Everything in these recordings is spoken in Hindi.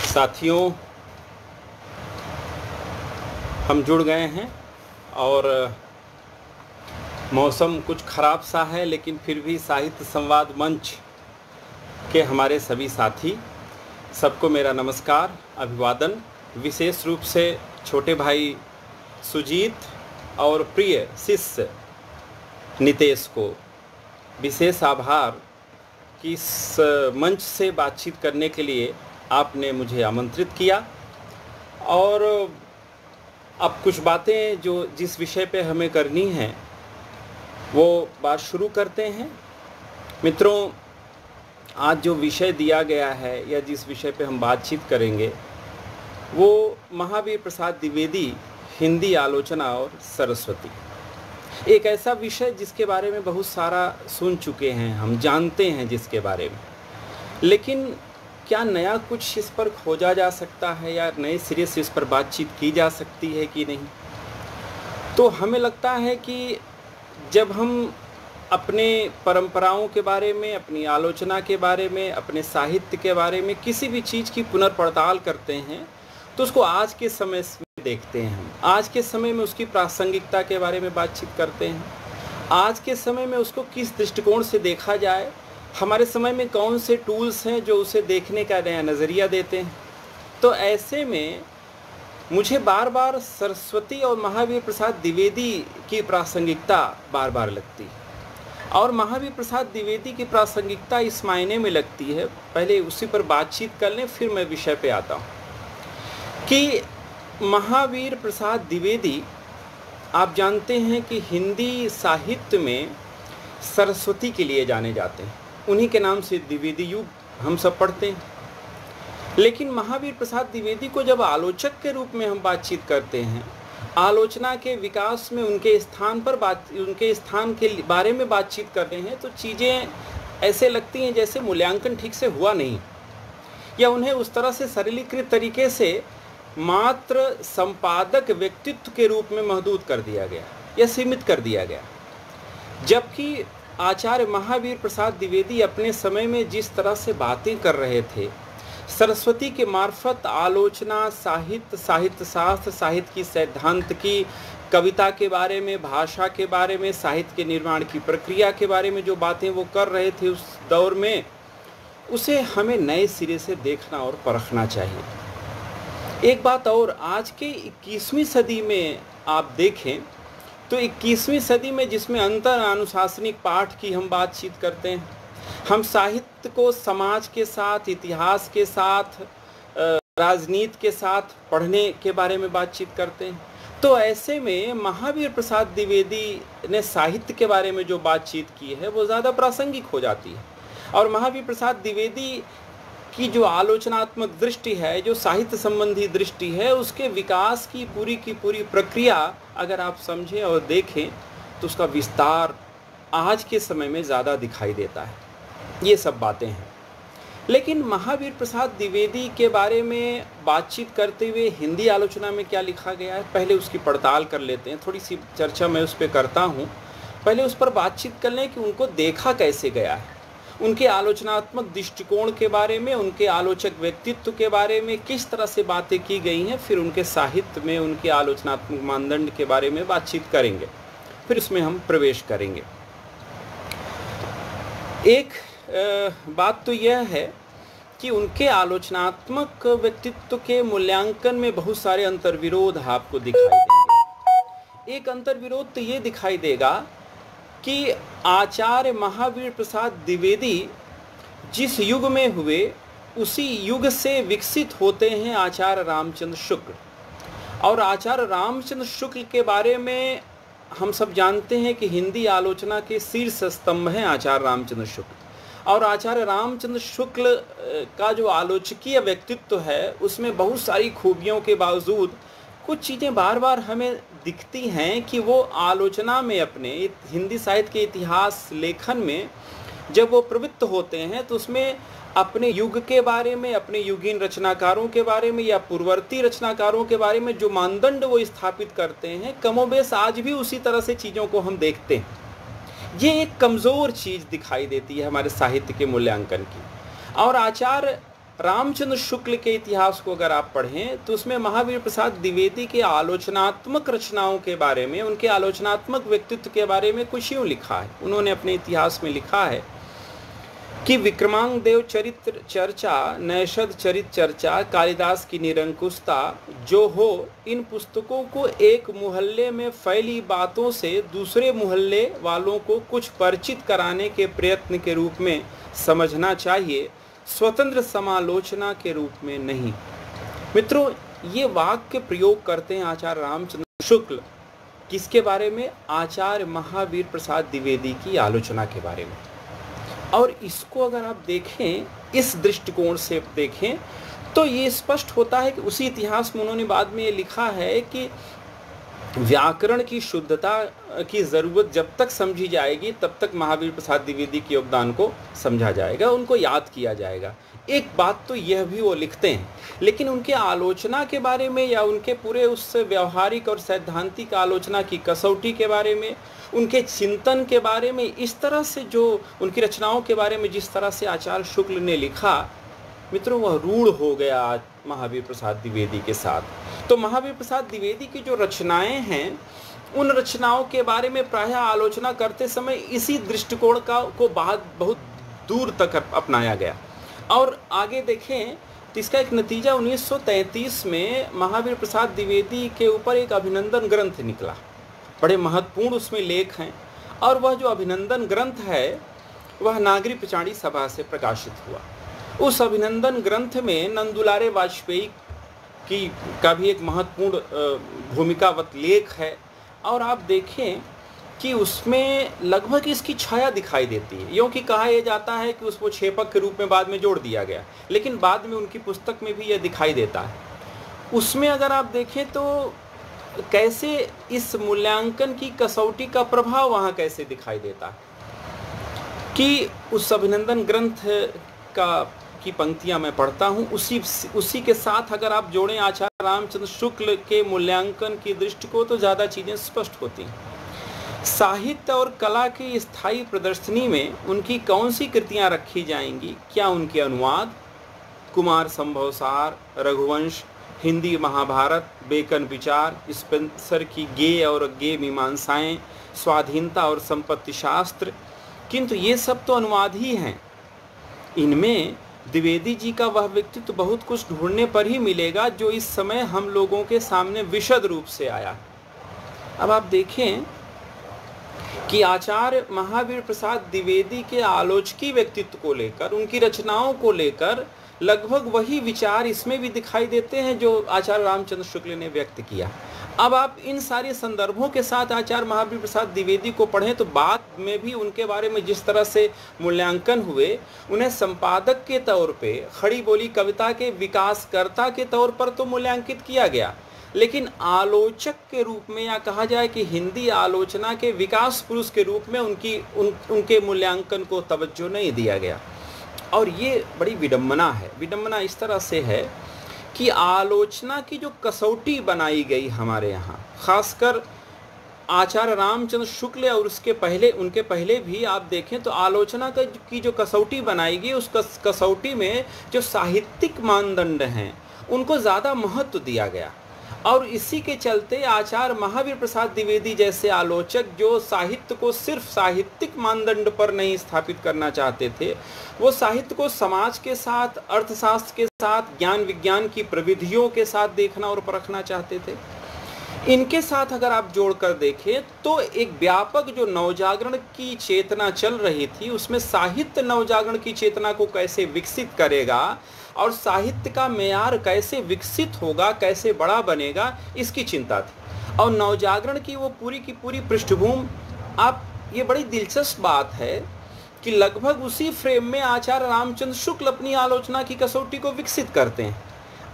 साथियों, हम जुड़ गए हैं और मौसम कुछ ख़राब सा है, लेकिन फिर भी साहित्य संवाद मंच के हमारे सभी साथी, सबको मेरा नमस्कार, अभिवादन। विशेष रूप से छोटे भाई सुजीत और प्रिय शिष्य नितेश को विशेष आभार कि इस मंच से बातचीत करने के लिए आपने मुझे आमंत्रित किया। और अब कुछ बातें जो जिस विषय पे हमें करनी है वो बात शुरू करते हैं। मित्रों, आज जो विषय दिया गया है या जिस विषय पे हम बातचीत करेंगे वो महावीर प्रसाद द्विवेदी, हिंदी आलोचना और सरस्वती। एक ऐसा विषय जिसके बारे में बहुत सारा सुन चुके हैं, हम जानते हैं जिसके बारे में, लेकिन क्या नया कुछ इस पर खोजा जा सकता है या नए सिरे से इस पर बातचीत की जा सकती है कि नहीं। तो हमें लगता है कि जब हम अपने परंपराओं के बारे में, अपनी आलोचना के बारे में, अपने साहित्य के बारे में किसी भी चीज़ की पुनर्पड़ताल करते हैं तो उसको आज के समय में देखते हैं। हम आज के समय में उसकी प्रासंगिकता के बारे में बातचीत करते हैं। आज के समय में उसको किस दृष्टिकोण से देखा जाए, हमारे समय में कौन से टूल्स हैं जो उसे देखने का नया नज़रिया देते हैं। तो ऐसे में मुझे बार बार सरस्वती और महावीर प्रसाद द्विवेदी की प्रासंगिकता बार बार लगती है। और महावीर प्रसाद द्विवेदी की प्रासंगिकता इस मायने में लगती है, पहले उसी पर बातचीत कर लें फिर मैं विषय पे आता हूँ, कि महावीर प्रसाद द्विवेदी, आप जानते हैं कि हिंदी साहित्य में सरस्वती के लिए जाने जाते हैं। उन्हीं के नाम से द्विवेदी युग हम सब पढ़ते हैं। लेकिन महावीर प्रसाद द्विवेदी को जब आलोचक के रूप में हम बातचीत करते हैं, आलोचना के विकास में उनके स्थान के बारे में बातचीत करते हैं, तो चीज़ें ऐसे लगती हैं जैसे मूल्यांकन ठीक से हुआ नहीं, या उन्हें उस तरह से सरलीकृत तरीके से मात्र संपादक व्यक्तित्व के रूप में महदूद कर दिया गया या सीमित कर दिया गया। जबकि आचार्य महावीर प्रसाद द्विवेदी अपने समय में जिस तरह से बातें कर रहे थे, सरस्वती के मार्फत आलोचना, साहित्य शास्त्र, साहित्य की सिद्धांत की, कविता के बारे में, भाषा के बारे में, साहित्य के निर्माण की प्रक्रिया के बारे में जो बातें वो कर रहे थे उस दौर में, उसे हमें नए सिरे से देखना और परखना चाहिए। एक बात और, आज के 21वीं सदी में आप देखें तो 21वीं सदी में जिसमें अंतर अनुशासनिक पाठ की हम बातचीत करते हैं, हम साहित्य को समाज के साथ, इतिहास के साथ, राजनीति के साथ पढ़ने के बारे में बातचीत करते हैं, तो ऐसे में महावीर प्रसाद द्विवेदी ने साहित्य के बारे में जो बातचीत की है वो ज़्यादा प्रासंगिक हो जाती है। और महावीर प्रसाद द्विवेदी की जो आलोचनात्मक दृष्टि है, जो साहित्य संबंधी दृष्टि है, उसके विकास की पूरी प्रक्रिया अगर आप समझें और देखें तो उसका विस्तार आज के समय में ज़्यादा दिखाई देता है। ये सब बातें हैं। लेकिन महावीर प्रसाद द्विवेदी के बारे में बातचीत करते हुए हिंदी आलोचना में क्या लिखा गया है, पहले उसकी पड़ताल कर लेते हैं। थोड़ी सी चर्चा मैं उस पर करता हूँ, पहले उस पर बातचीत कर लें कि उनको देखा कैसे गया है, उनके आलोचनात्मक दृष्टिकोण के बारे में, उनके आलोचक व्यक्तित्व के बारे में किस तरह से बातें की गई हैं, फिर उनके साहित्य में उनके आलोचनात्मक मानदंड के बारे में बातचीत करेंगे, फिर उसमें हम प्रवेश करेंगे। एक बात तो यह है कि उनके आलोचनात्मक व्यक्तित्व के मूल्यांकन में बहुत सारे अंतर्विरोध आपको दिखाई देंगे। एक अंतर्विरोध तो ये दिखाई देगा कि आचार्य महावीर प्रसाद द्विवेदी जिस युग में हुए उसी युग से विकसित होते हैं आचार्य रामचंद्र शुक्ल। और आचार्य रामचंद्र शुक्ल के बारे में हम सब जानते हैं कि हिंदी आलोचना के शीर्ष स्तंभ हैं आचार्य रामचंद्र शुक्ल। और आचार्य रामचंद्र शुक्ल का जो आलोचकीय व्यक्तित्व है उसमें बहुत सारी खूबियों के बावजूद कुछ चीज़ें बार बार हमें दिखती हैं कि वो आलोचना में, अपने हिंदी साहित्य के इतिहास लेखन में जब वो प्रवृत्त होते हैं तो उसमें अपने युग के बारे में, अपने युगीन रचनाकारों के बारे में या पूर्ववर्ती रचनाकारों के बारे में जो मानदंड वो स्थापित करते हैं, कमोबेश आज भी उसी तरह से चीज़ों को हम देखते हैं। ये एक कमज़ोर चीज़ दिखाई देती है हमारे साहित्य के मूल्यांकन की। और आचार्य रामचंद्र शुक्ल के इतिहास को अगर आप पढ़ें तो उसमें महावीर प्रसाद द्विवेदी के आलोचनात्मक रचनाओं के बारे में, उनके आलोचनात्मक व्यक्तित्व के बारे में कुछ यूँ लिखा है। उन्होंने अपने इतिहास में लिखा है कि विक्रमांग देव चरित्र चर्चा, नैषद चरित चर्चा, कालिदास की निरंकुशता जो हो, इन पुस्तकों को एक मोहल्ले में फैली बातों से दूसरे मोहल्ले वालों को कुछ परिचित कराने के प्रयत्न के रूप में समझना चाहिए, स्वतंत्र समालोचना के रूप में नहीं। मित्रों, ये वाक्य प्रयोग करते हैं आचार्य रामचंद्र शुक्ल किसके बारे में? आचार्य महावीर प्रसाद द्विवेदी की आलोचना के बारे में। और इसको अगर आप देखें, इस दृष्टिकोण से देखें, तो ये स्पष्ट होता है कि उसी इतिहास में उन्होंने बाद में ये लिखा है कि व्याकरण की शुद्धता की ज़रूरत जब तक समझी जाएगी तब तक महावीर प्रसाद द्विवेदी के योगदान को समझा जाएगा, उनको याद किया जाएगा। एक बात तो यह भी वो लिखते हैं, लेकिन उनके आलोचना के बारे में या उनके पूरे उस व्यवहारिक और सैद्धांतिक आलोचना की कसौटी के बारे में, उनके चिंतन के बारे में, इस तरह से जो उनकी रचनाओं के बारे में जिस तरह से आचार्य शुक्ल ने लिखा, मित्रों, वह रूढ़ हो गया महावीर प्रसाद द्विवेदी के साथ। तो महावीर प्रसाद द्विवेदी की जो रचनाएं हैं, उन रचनाओं के बारे में प्रायः आलोचना करते समय इसी दृष्टिकोण को बहुत दूर तक अपनाया गया। और आगे देखें तो इसका एक नतीजा 1933 में महावीर प्रसाद द्विवेदी के ऊपर एक अभिनंदन ग्रंथ निकला। बड़े महत्वपूर्ण उसमें लेख हैं, और वह जो अभिनंदन ग्रंथ है वह नागरी पिचाणी सभा से प्रकाशित हुआ। उस अभिनंदन ग्रंथ में नंदुलारे वाजपेयी का भी एक महत्वपूर्ण भूमिकावत लेख है। और आप देखें कि उसमें लगभग इसकी छाया दिखाई देती है, यूँ कि कहा यह जाता है कि उसको छेपक के रूप में बाद में जोड़ दिया गया, लेकिन बाद में उनकी पुस्तक में भी यह दिखाई देता है। उसमें अगर आप देखें तो कैसे इस मूल्यांकन की कसौटी का प्रभाव वहाँ कैसे दिखाई देता है कि उस अभिनंदन ग्रंथ की पंक्तियां मैं पढ़ता हूं, उसी के साथ अगर आप जोड़ें आचार्य रामचंद्र शुक्ल के मूल्यांकन की दृष्टि को तो ज़्यादा चीज़ें स्पष्ट होती हैं। साहित्य और कला की स्थायी प्रदर्शनी में उनकी कौन सी कृतियां रखी जाएंगी? क्या उनके अनुवाद, कुमार संभवसार, रघुवंश, हिंदी महाभारत, बेकन विचार, स्पेंसर की गे और गे मीमांसाएँ, स्वाधीनता और संपत्ति शास्त्र? किंतु ये सब तो अनुवाद ही हैं। इनमें द्विवेदी जी का वह व्यक्तित्व बहुत कुछ ढूंढने पर ही मिलेगा जो इस समय हम लोगों के सामने विशद रूप से आया। अब आप देखें कि आचार्य महावीर प्रसाद द्विवेदी के आलोचकी व्यक्तित्व को लेकर, उनकी रचनाओं को लेकर लगभग वही विचार इसमें भी दिखाई देते हैं जो आचार्य रामचंद्र शुक्ल ने व्यक्त किया। अब आप इन सारे संदर्भों के साथ आचार्य महावीर प्रसाद द्विवेदी को पढ़ें तो बाद में भी उनके बारे में जिस तरह से मूल्यांकन हुए, उन्हें संपादक के तौर पे, खड़ी बोली कविता के विकासकर्ता के तौर पर तो मूल्यांकित किया गया, लेकिन आलोचक के रूप में, या कहा जाए कि हिंदी आलोचना के विकास पुरुष के रूप में उनके मूल्यांकन को तवज्जो नहीं दिया गया। और ये बड़ी विडंबना है। विडंबना इस तरह से है कि आलोचना की जो कसौटी बनाई गई हमारे यहाँ, खासकर आचार्य रामचंद्र शुक्ल और उनके पहले भी आप देखें तो आलोचना की जो कसौटी बनाई गई, उस कसौटी में जो साहित्यिक मानदंड हैं उनको ज़्यादा महत्व दिया गया। और इसी के चलते आचार्य महावीर प्रसाद द्विवेदी जैसे आलोचक जो साहित्य को सिर्फ साहित्यिक मानदंड पर नहीं स्थापित करना चाहते थे, वो साहित्य को समाज के साथ, अर्थशास्त्र के साथ, ज्ञान विज्ञान की प्रविधियों के साथ देखना और परखना चाहते थे। इनके साथ अगर आप जोड़कर देखें तो एक व्यापक जो नवजागरण की चेतना चल रही थी, उसमें साहित्य नवजागरण की चेतना को कैसे विकसित करेगा और साहित्य का मेयार कैसे विकसित होगा, कैसे बड़ा बनेगा, इसकी चिंता थी। और नवजागरण की वो पूरी की पूरी पृष्ठभूमि, आप ये बड़ी दिलचस्प बात है कि लगभग उसी फ्रेम में आचार्य रामचंद्र शुक्ल अपनी आलोचना की कसौटी को विकसित करते हैं।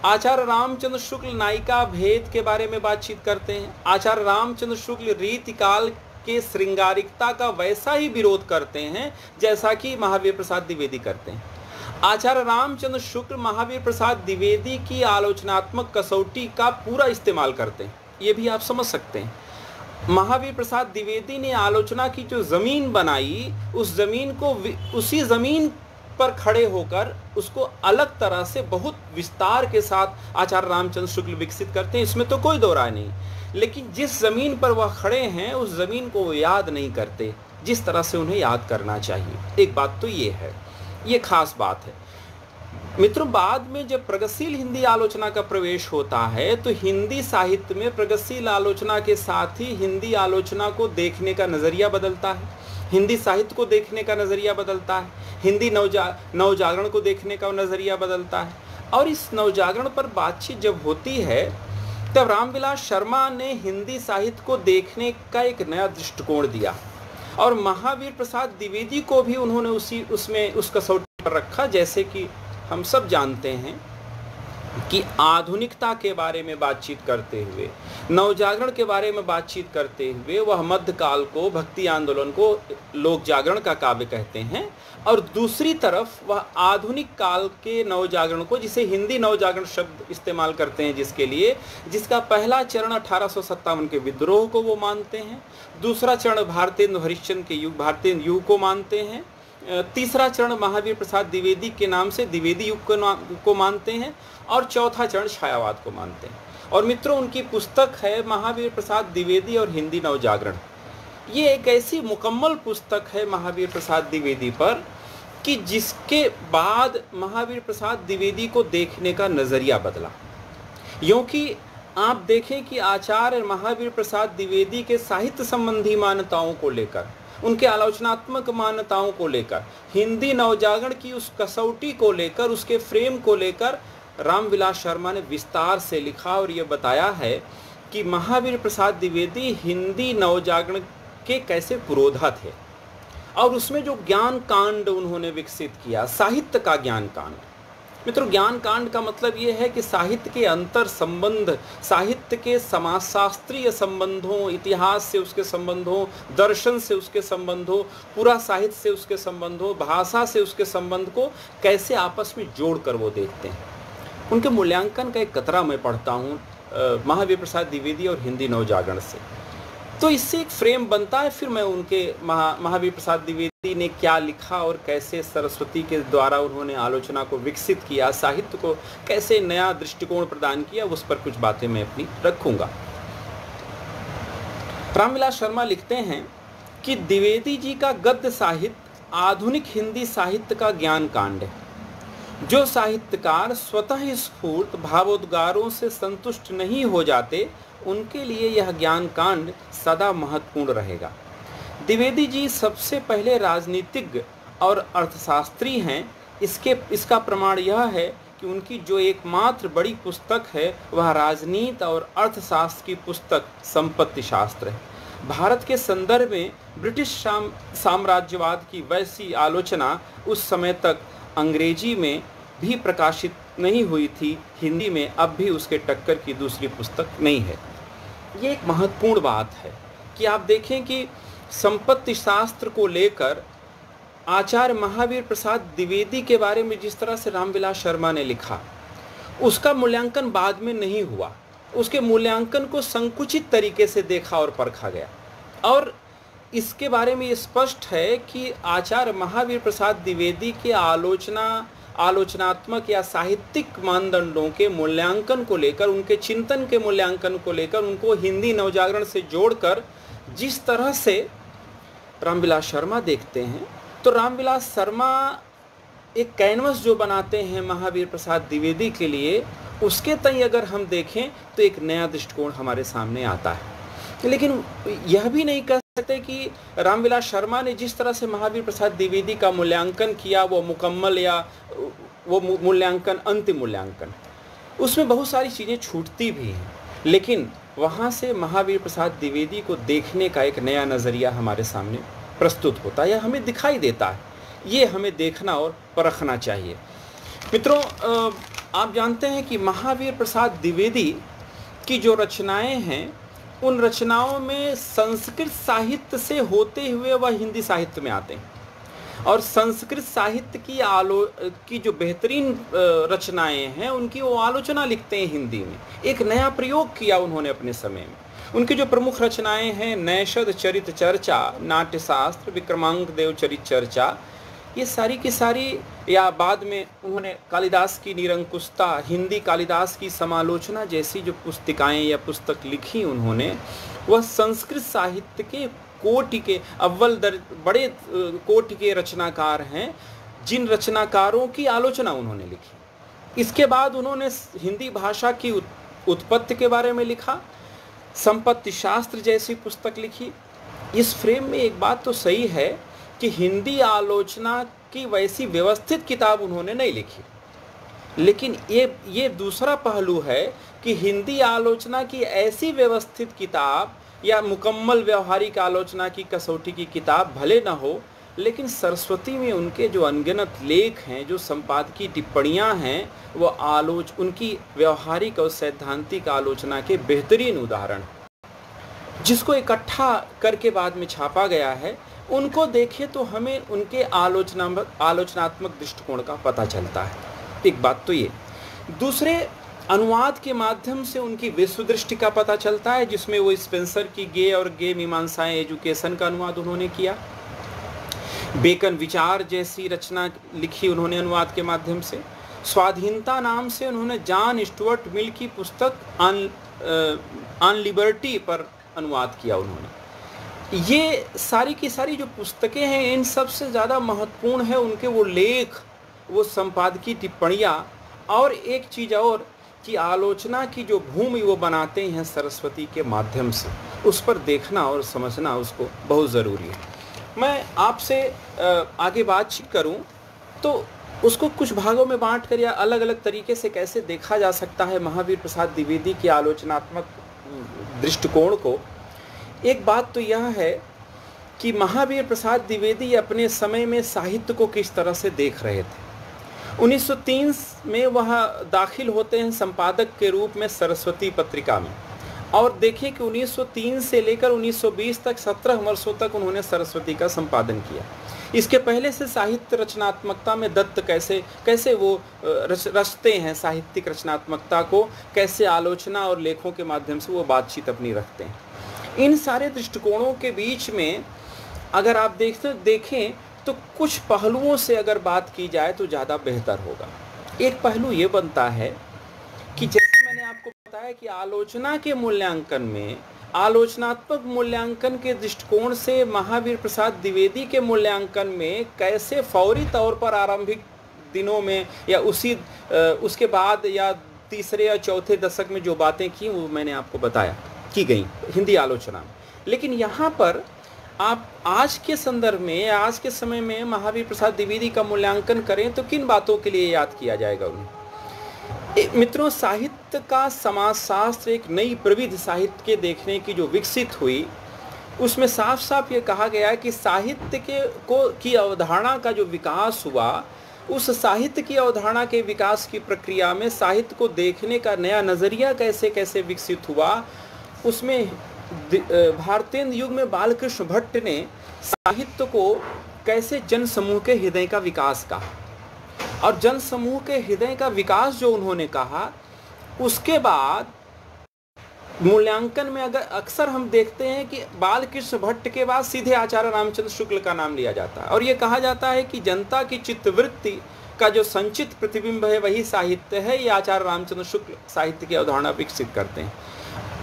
आचार्य रामचंद्र शुक्ल नायिका भेद के बारे में बातचीत करते हैं। आचार्य रामचंद्र शुक्ल रीतिकाल के श्रृंगारिकता का वैसा ही विरोध करते हैं जैसा कि महावीर प्रसाद द्विवेदी करते हैं। आचार्य रामचंद्र शुक्ल महावीर प्रसाद द्विवेदी की आलोचनात्मक कसौटी का पूरा इस्तेमाल करते हैं, ये भी आप समझ सकते हैं। महावीर प्रसाद द्विवेदी ने आलोचना की जो ज़मीन बनाई, उस ज़मीन को उसी ज़मीन पर खड़े होकर उसको अलग तरह से बहुत विस्तार के साथ आचार्य रामचंद्र शुक्ल विकसित करते हैं, इसमें तो कोई दो राय नहीं। लेकिन जिस ज़मीन पर वह खड़े हैं उस ज़मीन को वो याद नहीं करते जिस तरह से उन्हें याद करना चाहिए। एक बात तो ये है, ये खास बात है मित्रों। बाद में जब प्रगतिशील हिंदी आलोचना का प्रवेश होता है तो हिंदी साहित्य में प्रगतिशील आलोचना के साथ ही हिंदी आलोचना को देखने का नज़रिया बदलता है, हिंदी साहित्य को देखने का नज़रिया बदलता है, हिंदी नवजागरण को देखने का नज़रिया बदलता है। और इस नवजागरण पर बातचीत जब होती है तब रामविलास शर्मा ने हिंदी साहित्य को देखने का एक नया दृष्टिकोण दिया और महावीर प्रसाद द्विवेदी को भी उन्होंने उस कसौटी पर रखा। जैसे कि हम सब जानते हैं कि आधुनिकता के बारे में बातचीत करते हुए, नवजागरण के बारे में बातचीत करते हुए वह मध्यकाल को, भक्ति आंदोलन को लोक जागरण का काव्य कहते हैं, और दूसरी तरफ वह आधुनिक काल के नवजागरण को, जिसे हिंदी नवजागरण शब्द इस्तेमाल करते हैं जिसका पहला चरण 1857 के विद्रोह को वो मानते हैं, दूसरा चरण भारतेंदु हरिश्चंद्र के भारतीय युग को मानते हैं, तीसरा चरण महावीर प्रसाद द्विवेदी के नाम से द्विवेदी युग को मानते हैं, और चौथा चरण छायावाद को मानते हैं। और मित्रों, उनकी पुस्तक है महावीर प्रसाद द्विवेदी और हिंदी नवजागरण। ये एक ऐसी मुकम्मल पुस्तक है महावीर प्रसाद द्विवेदी पर कि जिसके बाद महावीर प्रसाद द्विवेदी को देखने का नज़रिया बदला। क्योंकि आप देखें कि आचार्य महावीर प्रसाद द्विवेदी के साहित्य संबंधी मान्यताओं को लेकर, उनके आलोचनात्मक मान्यताओं को लेकर, हिंदी नवजागरण की उस कसौटी को लेकर, उसके फ्रेम को लेकर रामविलास शर्मा ने विस्तार से लिखा और ये बताया है कि महावीर प्रसाद द्विवेदी हिंदी नवजागरण के कैसे पुरोधा थे और उसमें जो ज्ञान कांड उन्होंने विकसित किया, साहित्य का ज्ञान कांड। मित्रों, ज्ञान कांड का मतलब ये है कि साहित्य के अंतर संबंध, साहित्य के समाजशास्त्रीय संबंधों, इतिहास से उसके संबंधों, दर्शन से उसके संबंधों, पूरा साहित्य से उसके संबंधों, भाषा से उसके संबंध को कैसे आपस में जोड़कर वो देखते हैं। उनके मूल्यांकन का एक कतरा मैं पढ़ता हूँ महावीर प्रसाद द्विवेदी और हिंदी नवजागरण से, तो इससे एक फ्रेम बनता है। फिर मैं उनके महावीर प्रसाद द्विवेदी ने क्या लिखा और कैसे सरस्वती के द्वारा उन्होंने आलोचना को विकसित किया, साहित्य को कैसे नया दृष्टिकोण प्रदान किया, उस पर कुछ बातें मैं अपनी रखूंगा। रामविलास शर्मा लिखते हैं कि द्विवेदी जी का गद्य साहित्य आधुनिक हिंदी साहित्य का ज्ञान कांड है। जो साहित्यकार स्वतः स्फूर्त भावोद्गारों से संतुष्ट नहीं हो जाते, उनके लिए यह ज्ञान कांड सदा महत्वपूर्ण रहेगा। द्विवेदी जी सबसे पहले राजनीतिज्ञ और अर्थशास्त्री हैं। इसका प्रमाण यह है कि उनकी जो एकमात्र बड़ी पुस्तक है वह राजनीति और अर्थशास्त्र की पुस्तक संपत्ति शास्त्र है। भारत के संदर्भ में ब्रिटिश साम्राज्यवाद की वैसी आलोचना उस समय तक अंग्रेजी में भी प्रकाशित नहीं हुई थी, हिंदी में अब भी उसके टक्कर की दूसरी पुस्तक नहीं है। ये एक महत्वपूर्ण बात है कि आप देखें कि संपत्ति शास्त्र को लेकर आचार्य महावीर प्रसाद द्विवेदी के बारे में जिस तरह से रामविलास शर्मा ने लिखा, उसका मूल्यांकन बाद में नहीं हुआ। उसके मूल्यांकन को संकुचित तरीके से देखा और परखा गया, और इसके बारे में ये स्पष्ट है कि आचार्य महावीर प्रसाद द्विवेदी के आलोचनात्मक या साहित्यिक मानदंडों के मूल्यांकन को लेकर, उनके चिंतन के मूल्यांकन को लेकर, उनको हिंदी नवजागरण से जोड़कर जिस तरह से रामविलास शर्मा देखते हैं, तो रामविलास शर्मा एक कैनवस जो बनाते हैं महावीर प्रसाद द्विवेदी के लिए, उसके तय अगर हम देखें तो एक नया दृष्टिकोण हमारे सामने आता है। लेकिन यह भी नहीं कह सकते कि रामविलास शर्मा ने जिस तरह से महावीर प्रसाद द्विवेदी का मूल्यांकन किया वो मुकम्मल या वो मूल्यांकन अंतिम मूल्यांकन, उसमें बहुत सारी चीज़ें छूटती भी हैं, लेकिन वहाँ से महावीर प्रसाद द्विवेदी को देखने का एक नया नज़रिया हमारे सामने प्रस्तुत होता है या हमें दिखाई देता है। ये हमें देखना और परखना चाहिए। मित्रों, आप जानते हैं कि महावीर प्रसाद द्विवेदी की जो रचनाएं हैं, उन रचनाओं में संस्कृत साहित्य से होते हुए वह हिंदी साहित्य में आते हैं, और संस्कृत साहित्य की जो बेहतरीन रचनाएं हैं उनकी वो आलोचना लिखते हैं हिंदी में। एक नया प्रयोग किया उन्होंने अपने समय में। उनकी जो प्रमुख रचनाएं हैं नैषद चरित चर्चा, नाट्यशास्त्र, विक्रमांक देव चरित चर्चा, ये सारी की सारी, या बाद में उन्होंने कालिदास की निरंकुशता, हिंदी कालिदास की समालोचना जैसी जो पुस्तिकाएं या पुस्तक लिखी उन्होंने, वह संस्कृत साहित्य के कोटि के बड़े कोटि के रचनाकार हैं, जिन रचनाकारों की आलोचना उन्होंने लिखी। इसके बाद उन्होंने हिंदी भाषा की उत्पत्ति के बारे में लिखा, संपत्ति शास्त्र जैसी पुस्तक लिखी। इस फ्रेम में एक बात तो सही है कि हिंदी आलोचना की वैसी व्यवस्थित किताब उन्होंने नहीं लिखी, लेकिन ये दूसरा पहलू है कि हिंदी आलोचना की ऐसी व्यवस्थित किताब या मुकम्मल व्यवहारिक आलोचना की कसौटी की किताब भले न हो, लेकिन सरस्वती में उनके जो अनगिनत लेख हैं, जो संपादकीय टिप्पणियां हैं, वो उनकी व्यवहारिक और सैद्धांतिक आलोचना के बेहतरीन उदाहरण, जिसको इकट्ठा करके बाद में छापा गया है। उनको देखें तो हमें उनके आलोचनात्मक दृष्टिकोण का पता चलता है। एक बात तो ये। दूसरे, अनुवाद के माध्यम से उनकी विश्व दृष्टि का पता चलता है, जिसमें वो स्पेंसर की गे मीमांसाएं एजुकेशन का अनुवाद उन्होंने किया। बेकन विचार जैसी रचना लिखी उन्होंने अनुवाद के माध्यम से। स्वाधीनता नाम से उन्होंने जॉन स्टुअर्ट मिल की पुस्तक ऑन लिबर्टी पर अनुवाद किया उन्होंने। ये सारी की सारी जो पुस्तकें हैं, इन सब से ज़्यादा महत्वपूर्ण है उनके वो लेख, वो संपादकीय टिप्पणियाँ, और एक चीज़ और कि आलोचना की जो भूमि वो बनाते हैं सरस्वती के माध्यम से, उस पर देखना और समझना उसको बहुत ज़रूरी है। मैं आपसे आगे बातचीत करूं तो उसको कुछ भागों में बांट कर या अलग अलग तरीके से कैसे देखा जा सकता है महावीर प्रसाद द्विवेदी की आलोचनात्मक दृष्टिकोण को। एक बात तो यह है कि महावीर प्रसाद द्विवेदी अपने समय में साहित्य को किस तरह से देख रहे थे। 1903 में वह दाखिल होते हैं संपादक के रूप में सरस्वती पत्रिका में, और देखिए कि 1903 से लेकर 1920 तक 17 वर्षों तक उन्होंने सरस्वती का संपादन किया। इसके पहले से साहित्य रचनात्मकता में दत्त कैसे वो रचते हैं, साहित्यिक रचनात्मकता को कैसे आलोचना और लेखों के माध्यम से वो बातचीत अपनी रखते हैं। इन सारे दृष्टिकोणों के बीच में अगर आप देखें तो कुछ पहलुओं से अगर बात की जाए तो ज़्यादा बेहतर होगा। एक पहलू ये बनता है कि जैसे मैंने आपको बताया कि आलोचना के मूल्यांकन में, आलोचनात्मक मूल्यांकन के दृष्टिकोण से महावीर प्रसाद द्विवेदी के मूल्यांकन में कैसे फौरी तौर पर आरंभिक दिनों में या उसके बाद या तीसरे या चौथे दशक में जो बातें की वो मैंने आपको बताया की गई हिंदी आलोचना में। लेकिन यहाँ पर आप आज के संदर्भ में, आज के समय में महावीर प्रसाद द्विवेदी का मूल्यांकन करें तो किन बातों के लिए याद किया जाएगा उन्हें? मित्रों, साहित्य का समाजशास्त्र एक नई प्रविधि साहित्य के देखने की जो विकसित हुई, उसमें साफ साफ ये कहा गया कि साहित्य की अवधारणा का जो विकास हुआ, उस साहित्य की अवधारणा के विकास की प्रक्रिया में साहित्य को देखने का नया नज़रिया कैसे कैसे विकसित हुआ, उसमें भारतेंद्र युग में बालकृष्ण भट्ट ने साहित्य को कैसे जन समूह के हृदय का विकास कहा, और जन समूह के हृदय का विकास जो उन्होंने कहा, उसके बाद मूल्यांकन में अक्सर हम देखते हैं कि बालकृष्ण भट्ट के बाद सीधे आचार्य रामचंद्र शुक्ल का नाम लिया जाता है, और ये कहा जाता है कि जनता की चित्तवृत्ति का जो संचित प्रतिबिंब है वही साहित्य है। ये आचार्य रामचंद्र शुक्ल साहित्य की अवधारणा विकसित करते हैं।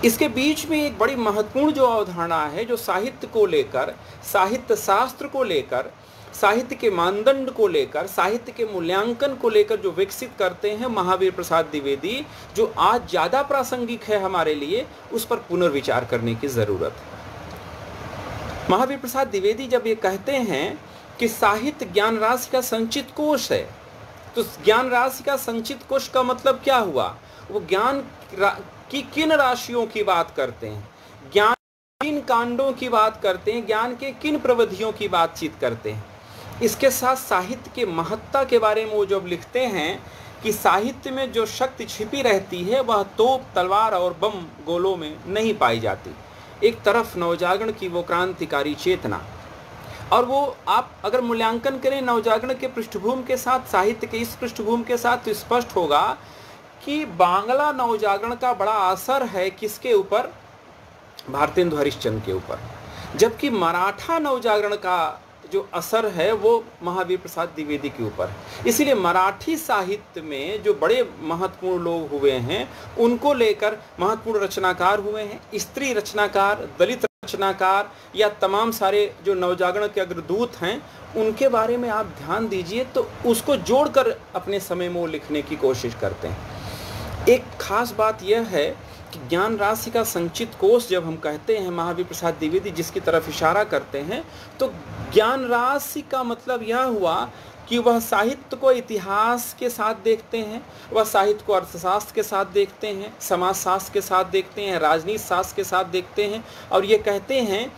इसके बीच में एक बड़ी महत्वपूर्ण जो अवधारणा है, जो साहित्य को लेकर, साहित्य शास्त्र को लेकर, साहित्य के मानदंड को लेकर, साहित्य के मूल्यांकन को लेकर जो विकसित करते हैं महावीर प्रसाद द्विवेदी, जो आज ज़्यादा प्रासंगिक है हमारे लिए, उस पर पुनर्विचार करने की ज़रूरत है। महावीर प्रसाद द्विवेदी जब ये कहते हैं कि साहित्य ज्ञान राशि का संचित कोश है, तो ज्ञान राशि का संचित कोश का मतलब क्या हुआ? वो ज्ञान की किन राशियों की बात करते हैं, ज्ञान किन कांडों की बात करते हैं, ज्ञान के किन प्रविधियों की बातचीत करते हैं। इसके साथ साहित्य के महत्ता के बारे में वो जब लिखते हैं कि साहित्य में जो शक्ति छिपी रहती है वह तोप, तलवार और बम गोलों में नहीं पाई जाती। एक तरफ नवजागरण की वो क्रांतिकारी चेतना, और वो आप अगर मूल्यांकन करें नवजागरण के पृष्ठभूमि के साथ, साहित्य के इस पृष्ठभूमि के साथ, तो स्पष्ट होगा कि बांग्ला नवजागरण का बड़ा असर है किसके ऊपर? भारतेंदु हरिश्चंद्र के ऊपर। जबकि मराठा नवजागरण का जो असर है वो महावीर प्रसाद द्विवेदी के ऊपर है। इसीलिए मराठी साहित्य में जो बड़े महत्वपूर्ण लोग हुए हैं उनको लेकर महत्वपूर्ण रचनाकार हुए हैं, स्त्री रचनाकार, दलित रचनाकार, या तमाम सारे जो नवजागरण के अग्रदूत हैं उनके बारे में आप ध्यान दीजिए तो उसको जोड़कर अपने समय में वो लिखने की कोशिश करते हैं। एक खास बात यह है कि ज्ञान राशि का संचित कोश जब हम कहते हैं महावीर प्रसाद द्विवेदी जिसकी तरफ इशारा करते हैं, तो ज्ञान राशि का मतलब यह हुआ कि वह साहित्य को इतिहास के साथ देखते हैं, वह साहित्य को अर्थशास्त्र के साथ देखते हैं, समाजशास्त्र के साथ देखते हैं, राजनीति शास्त्र के साथ देखते हैं, और ये कहते हैं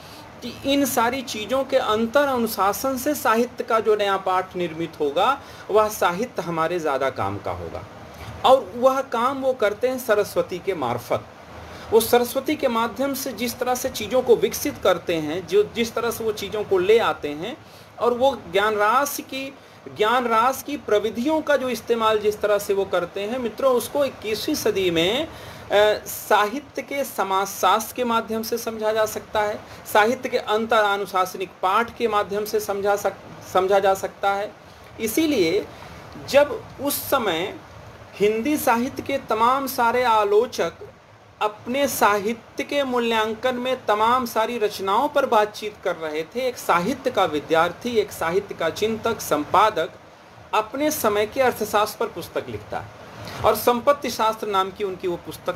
कि इन सारी चीज़ों के अंतर अनुशासन से साहित्य का जो नया पाठ निर्मित होगा वह साहित्य हमारे ज़्यादा काम का होगा। और वह काम वो करते हैं सरस्वती के मार्फत। वो सरस्वती के माध्यम से जिस तरह से चीज़ों को विकसित करते हैं, जो जिस तरह से वो चीज़ों को ले आते हैं, और वो ज्ञान राशि की प्रविधियों का जो इस्तेमाल जिस तरह से वो करते हैं मित्रों, उसको 21वीं सदी में साहित्य के समाजशास्त्र के माध्यम से समझा जा सकता है, साहित्य के अंतर अनुशासनिक पाठ के माध्यम से समझा जा सकता है। इसीलिए जब उस समय हिंदी साहित्य के तमाम सारे आलोचक अपने साहित्य के मूल्यांकन में तमाम सारी रचनाओं पर बातचीत कर रहे थे, एक साहित्य का विद्यार्थी, एक साहित्य का चिंतक, संपादक अपने समय के अर्थशास्त्र पर पुस्तक लिखता है और संपत्ति शास्त्र नाम की उनकी वो पुस्तक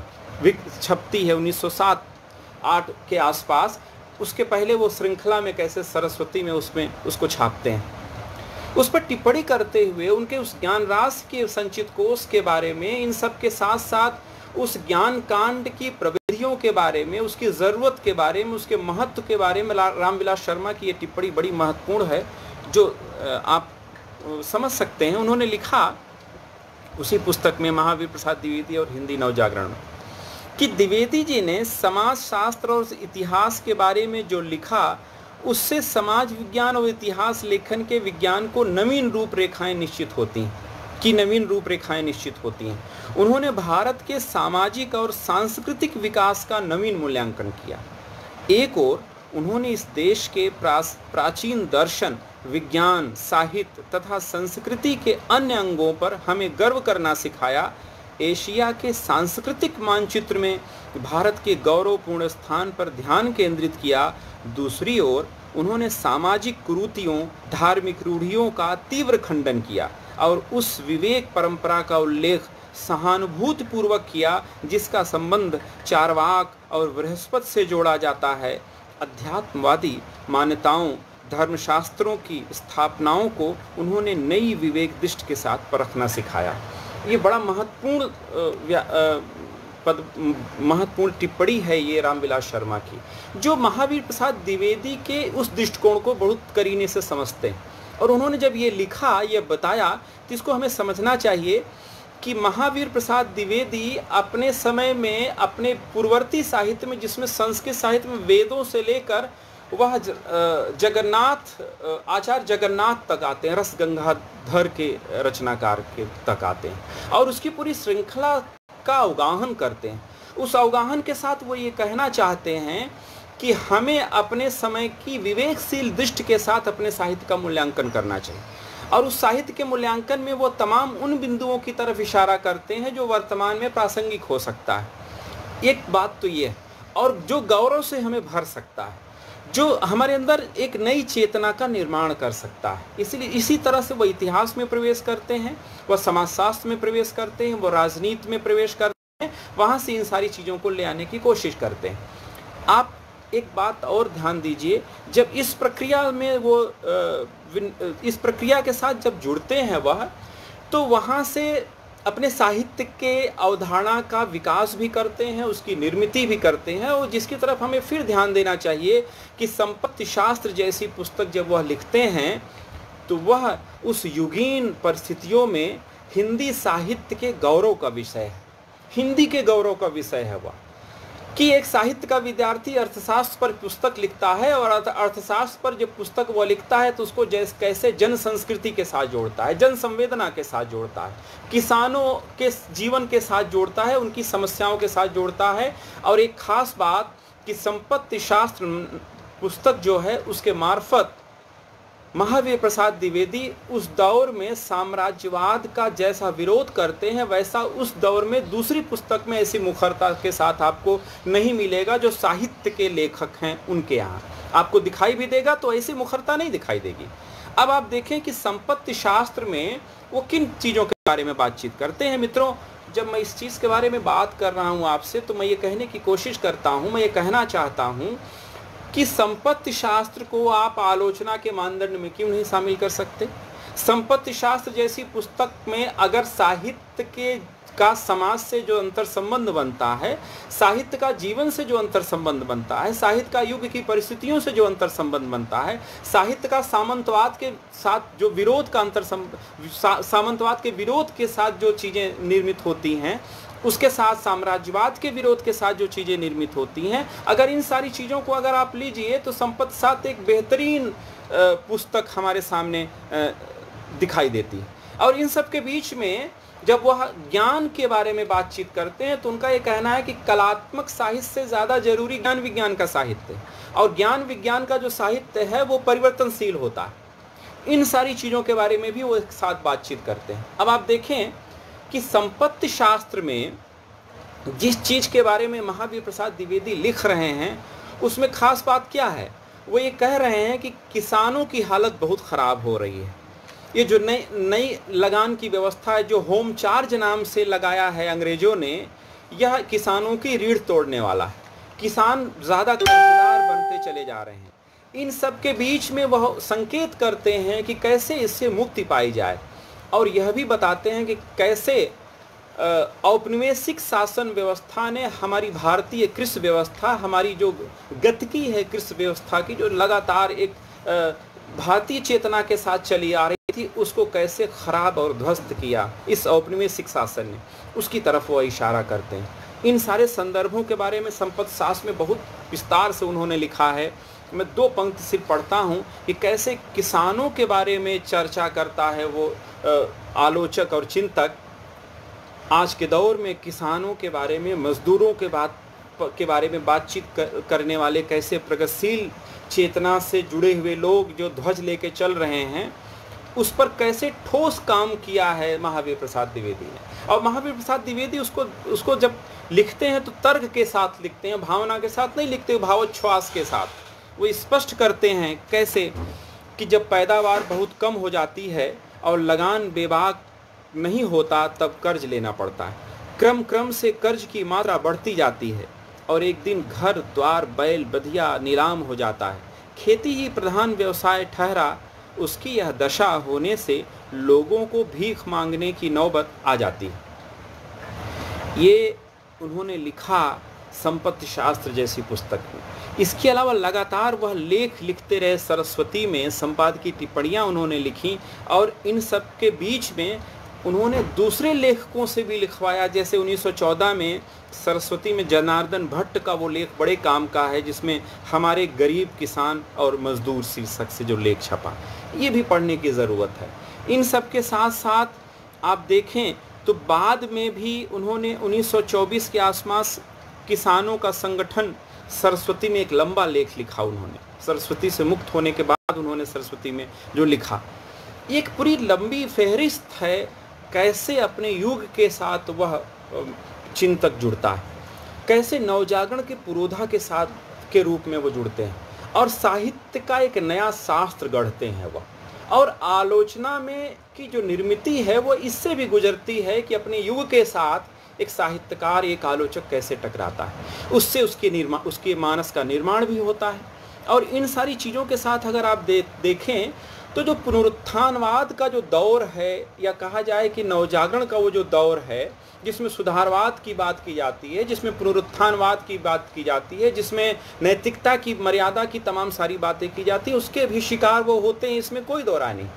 छपती है 1907-8 के आसपास। उसके पहले वो श्रृंखला में कैसे सरस्वती में उसमें उसको छापते हैं। उस पर टिप्पणी करते हुए उनके उस ज्ञान राशि के संचित कोश के बारे में, इन सब के साथ साथ उस ज्ञान कांड की प्रविधियों के बारे में, उसकी ज़रूरत के बारे में, उसके महत्व के बारे में रामविलास शर्मा की ये टिप्पणी बड़ी महत्वपूर्ण है जो आप समझ सकते हैं। उन्होंने लिखा उसी पुस्तक में महावीर प्रसाद द्विवेदी और हिंदी नवजागरण में कि द्विवेदी जी ने समाज शास्त्र और इतिहास के बारे में जो लिखा उससे समाज विज्ञान और इतिहास लेखन के विज्ञान को नवीन रूपरेखाएं निश्चित होती हैं। उन्होंने भारत के सामाजिक और सांस्कृतिक विकास का नवीन मूल्यांकन किया। एक ओर उन्होंने इस देश के प्राचीन दर्शन, विज्ञान, साहित्य तथा संस्कृति के अन्य अंगों पर हमें गर्व करना सिखाया। एशिया के सांस्कृतिक मानचित्र में भारत के गौरवपूर्ण स्थान पर ध्यान केंद्रित किया। दूसरी ओर उन्होंने सामाजिक कुरीतियों, धार्मिक रूढ़ियों का तीव्र खंडन किया और उस विवेक परंपरा का उल्लेख सहानुभूतिपूर्वक किया जिसका संबंध चारवाक और बृहस्पति से जोड़ा जाता है। अध्यात्मवादी मान्यताओं, धर्मशास्त्रों की स्थापनाओं को उन्होंने नई विवेक दृष्टि के साथ परखना सिखाया। ये बड़ा महत्वपूर्ण टिप्पणी है ये रामविलास शर्मा की, जो महावीर प्रसाद द्विवेदी के उस दृष्टिकोण को बहुत करीने से समझते हैं। और उन्होंने जब ये लिखा, ये बताया, तो इसको हमें समझना चाहिए कि महावीर प्रसाद द्विवेदी अपने समय में अपने पूर्ववर्ती साहित्य में, जिसमें संस्कृत साहित्य में वेदों से लेकर वह आचार्य जगन्नाथ तक आते हैं, रस गंगाधर के रचनाकार के तक आते हैं और उसकी पूरी श्रृंखला का अवगाहन करते हैं। उस अवगाहन के साथ वो ये कहना चाहते हैं कि हमें अपने समय की विवेकशील दृष्टि के साथ अपने साहित्य का मूल्यांकन करना चाहिए और उस साहित्य के मूल्यांकन में वो तमाम उन बिंदुओं की तरफ इशारा करते हैं जो वर्तमान में प्रासंगिक हो सकता है। एक बात तो ये है, और जो गौरव से हमें भर सकता है, जो हमारे अंदर एक नई चेतना का निर्माण कर सकता है। इसलिए इसी तरह से वह इतिहास में प्रवेश करते हैं, वह समाजशास्त्र में प्रवेश करते हैं, वह राजनीति में प्रवेश करते हैं, वहाँ से इन सारी चीज़ों को ले आने की कोशिश करते हैं। आप एक बात और ध्यान दीजिए, जब इस प्रक्रिया में वो इस प्रक्रिया के साथ जब जुड़ते हैं वह, तो वहाँ से अपने साहित्य के अवधारणा का विकास भी करते हैं, उसकी निर्मिति भी करते हैं। और जिसकी तरफ हमें फिर ध्यान देना चाहिए कि संपत्ति शास्त्र जैसी पुस्तक जब वह लिखते हैं तो वह उस युगीन परिस्थितियों में हिंदी साहित्य के गौरव का विषय है, हिंदी के गौरव का विषय है वह। कि एक साहित्य का विद्यार्थी अर्थशास्त्र पर पुस्तक लिखता है और अर्थशास्त्र पर जब पुस्तक वो लिखता है तो उसको कैसे जन संस्कृति के साथ जोड़ता है, जन संवेदना के साथ जोड़ता है, किसानों के जीवन के साथ जोड़ता है, उनकी समस्याओं के साथ जोड़ता है। और एक खास बात कि संपत्ति शास्त्र पुस्तक जो है उसके मार्फत महावीर प्रसाद द्विवेदी उस दौर में साम्राज्यवाद का जैसा विरोध करते हैं वैसा उस दौर में दूसरी पुस्तक में ऐसी मुखरता के साथ आपको नहीं मिलेगा जो साहित्य के लेखक हैं उनके यहाँ आपको दिखाई भी देगा, तो ऐसी मुखरता नहीं दिखाई देगी। अब आप देखें कि संपत्ति शास्त्र में वो किन चीज़ों के बारे में बातचीत करते हैं। मित्रों, जब मैं इस चीज़ के बारे में बात कर रहा हूँ आपसे तो मैं ये कहने की कोशिश करता हूँ, मैं ये कहना चाहता हूँ कि संपत्ति शास्त्र को आप आलोचना के मानदंड में क्यों नहीं शामिल कर सकते। संपत्ति शास्त्र जैसी पुस्तक में अगर साहित्य का समाज से जो अंतर संबंध बनता है, साहित्य का जीवन से जो अंतर संबंध बनता है, साहित्य का युग की परिस्थितियों से जो अंतर संबंध बनता है, साहित्य का सामंतवाद के साथ जो विरोध का सामंतवाद के विरोध के साथ जो चीज़ें निर्मित होती हैं, उसके साथ साम्राज्यवाद के विरोध के साथ जो चीज़ें निर्मित होती हैं, अगर इन सारी चीज़ों को अगर आप लीजिए तो संपत्ति शास्त्र एक बेहतरीन पुस्तक हमारे सामने दिखाई देती है। और इन सब के बीच में जब वह ज्ञान के बारे में बातचीत करते हैं तो उनका ये कहना है कि कलात्मक साहित्य से ज़्यादा जरूरी ज्ञान विज्ञान का साहित्य है, और ज्ञान विज्ञान का जो साहित्य है वो परिवर्तनशील होता है। इन सारी चीज़ों के बारे में भी वो एक साथ बातचीत करते हैं। अब आप देखें कि संपत्ति शास्त्र में जिस चीज़ के बारे में महावीर प्रसाद द्विवेदी लिख रहे हैं उसमें खास बात क्या है, वो ये कह रहे हैं कि किसानों की हालत बहुत ख़राब हो रही है। ये जो नई लगान की व्यवस्था है जो होम चार्ज नाम से लगाया है अंग्रेज़ों ने, यह किसानों की रीढ़ तोड़ने वाला है। किसान ज़्यादा कर्जदार बनते चले जा रहे हैं। इन सब के बीच में वह संकेत करते हैं कि कैसे इससे मुक्ति पाई जाए, और यह भी बताते हैं कि कैसे औपनिवेशिक शासन व्यवस्था ने हमारी भारतीय कृषि व्यवस्था, हमारी जो गतिकी है कृषि व्यवस्था की, जो लगातार एक भारतीय चेतना के साथ चली आ रही थी, उसको कैसे खराब और ध्वस्त किया इस औपनिवेशिक शासन ने, उसकी तरफ वो इशारा करते हैं। इन सारे संदर्भों के बारे में संपत्ति शास्त्र में बहुत विस्तार से उन्होंने लिखा है। मैं दो पंक्ति सिर्फ पढ़ता हूँ कि कैसे किसानों के बारे में चर्चा करता है वो आलोचक और चिंतक। आज के दौर में किसानों के बारे में, मजदूरों के बारे में बातचीत करने वाले कैसे प्रगतिशील चेतना से जुड़े हुए लोग जो ध्वज लेके चल रहे हैं, उस पर कैसे ठोस काम किया है महावीर प्रसाद द्विवेदी ने। और महावीर प्रसाद द्विवेदी उसको जब लिखते हैं तो तर्क के साथ लिखते हैं, भावना के साथ नहीं लिखते, भावोच्छ्वास के साथ। वो स्पष्ट करते हैं कैसे कि जब पैदावार बहुत कम हो जाती है और लगान बेबाक नहीं होता तब कर्ज लेना पड़ता है। क्रम क्रम से कर्ज की मात्रा बढ़ती जाती है और एक दिन घर द्वार बैल बधिया नीलाम हो जाता है। खेती ही प्रधान व्यवसाय ठहरा, उसकी यह दशा होने से लोगों को भीख मांगने की नौबत आ जाती है। ये उन्होंने लिखा संपत्ति शास्त्र जैसी पुस्तक में। इसके अलावा लगातार वह लेख लिखते रहे। सरस्वती में संपादकीय टिप्पणियाँ उन्होंने लिखी, और इन सब के बीच में उन्होंने दूसरे लेखकों से भी लिखवाया। जैसे 1914 में सरस्वती में जनार्दन भट्ट का वो लेख बड़े काम का है, जिसमें हमारे गरीब किसान और मजदूर शीर्षक से जो लेख छपा, ये भी पढ़ने की ज़रूरत है। इन सब के साथ साथ आप देखें तो बाद में भी उन्होंने 1924 के आसपास किसानों का संगठन सरस्वती में एक लंबा लेख लिखा। उन्होंने सरस्वती से मुक्त होने के बाद उन्होंने सरस्वती में जो लिखा, एक पूरी लंबी फहरिस्त है कैसे अपने युग के साथ वह चिंतक जुड़ता है, कैसे नवजागरण के पुरोधा के साथ के रूप में वो जुड़ते हैं और साहित्य का एक नया शास्त्र गढ़ते हैं वह। और आलोचना में की जो निर्मिति है वो इससे भी गुजरती है कि अपने युग के साथ एक साहित्यकार, एक आलोचक कैसे टकराता है, उससे उसके मानस का निर्माण भी होता है। और इन सारी चीज़ों के साथ अगर आप देखें तो जो पुनरुत्थानवाद का जो दौर है, या कहा जाए कि नवजागरण का वो जो दौर है, जिसमें सुधारवाद की बात की जाती है, जिसमें पुनरुत्थानवाद की बात की जाती है, जिसमें नैतिकता की, मर्यादा की तमाम सारी बातें की जाती है, उसके भी शिकार वो होते हैं, इसमें कोई दो राय नहीं।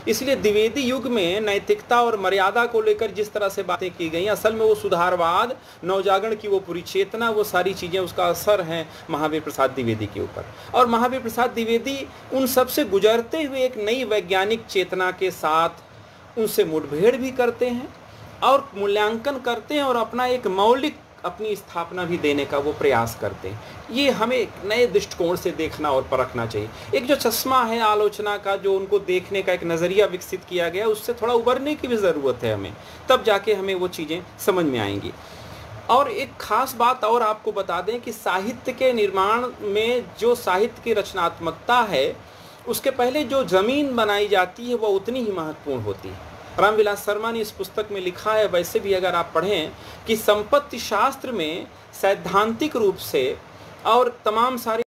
इसलिए द्विवेदी युग में नैतिकता और मर्यादा को लेकर जिस तरह से बातें की गई, असल में वो सुधारवाद, नवजागरण की वो पूरी चेतना, वो सारी चीज़ें उसका असर है महावीर प्रसाद द्विवेदी के ऊपर। और महावीर प्रसाद द्विवेदी उन सब से गुजरते हुए एक नई वैज्ञानिक चेतना के साथ उनसे मुठभेड़ भी करते हैं और मूल्यांकन करते हैं और अपना एक मौलिक अपनी स्थापना भी देने का वो प्रयास करते हैं। ये हमें एक नए दृष्टिकोण से देखना और परखना चाहिए। एक जो चश्मा है आलोचना का, जो उनको देखने का एक नज़रिया विकसित किया गया, उससे थोड़ा उबरने की भी ज़रूरत है हमें, तब जाके हमें वो चीज़ें समझ में आएंगी। और एक ख़ास बात और आपको बता दें कि साहित्य के निर्माण में जो साहित्य की रचनात्मकता है, उसके पहले जो ज़मीन बनाई जाती है वो उतनी ही महत्वपूर्ण होती है। रामविलास शर्मा ने इस पुस्तक में लिखा है, वैसे भी अगर आप पढ़ें, कि संपत्ति शास्त्र में सैद्धांतिक रूप से और तमाम सारे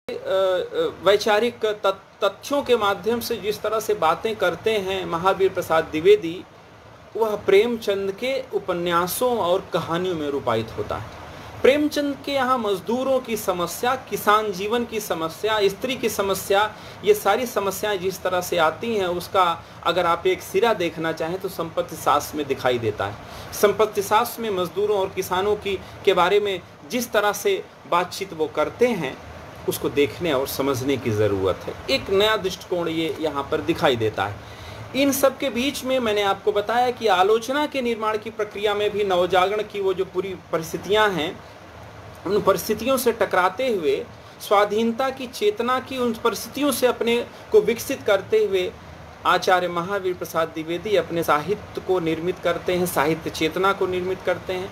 वैचारिक तथ्यों के माध्यम से जिस तरह से बातें करते हैं महावीर प्रसाद द्विवेदी, वह प्रेमचंद के उपन्यासों और कहानियों में रूपायित होता है। प्रेमचंद के यहाँ मजदूरों की समस्या, किसान जीवन की समस्या, स्त्री की समस्या, ये सारी समस्याएं जिस तरह से आती हैं, उसका अगर आप एक सिरा देखना चाहें तो संपत्ति शास्त्र में दिखाई देता है। संपत्ति शास्त्र में मजदूरों और किसानों के बारे में जिस तरह से बातचीत वो करते हैं, उसको देखने और समझने की ज़रूरत है। एक नया दृष्टिकोण ये यहाँ पर दिखाई देता है। इन सब के बीच में मैंने आपको बताया कि आलोचना के निर्माण की प्रक्रिया में भी नवजागरण की वो जो पूरी परिस्थितियां हैं, उन परिस्थितियों से टकराते हुए स्वाधीनता की चेतना की उन परिस्थितियों से अपने को विकसित करते हुए आचार्य महावीर प्रसाद द्विवेदी अपने साहित्य को निर्मित करते हैं, साहित्य चेतना को निर्मित करते हैं,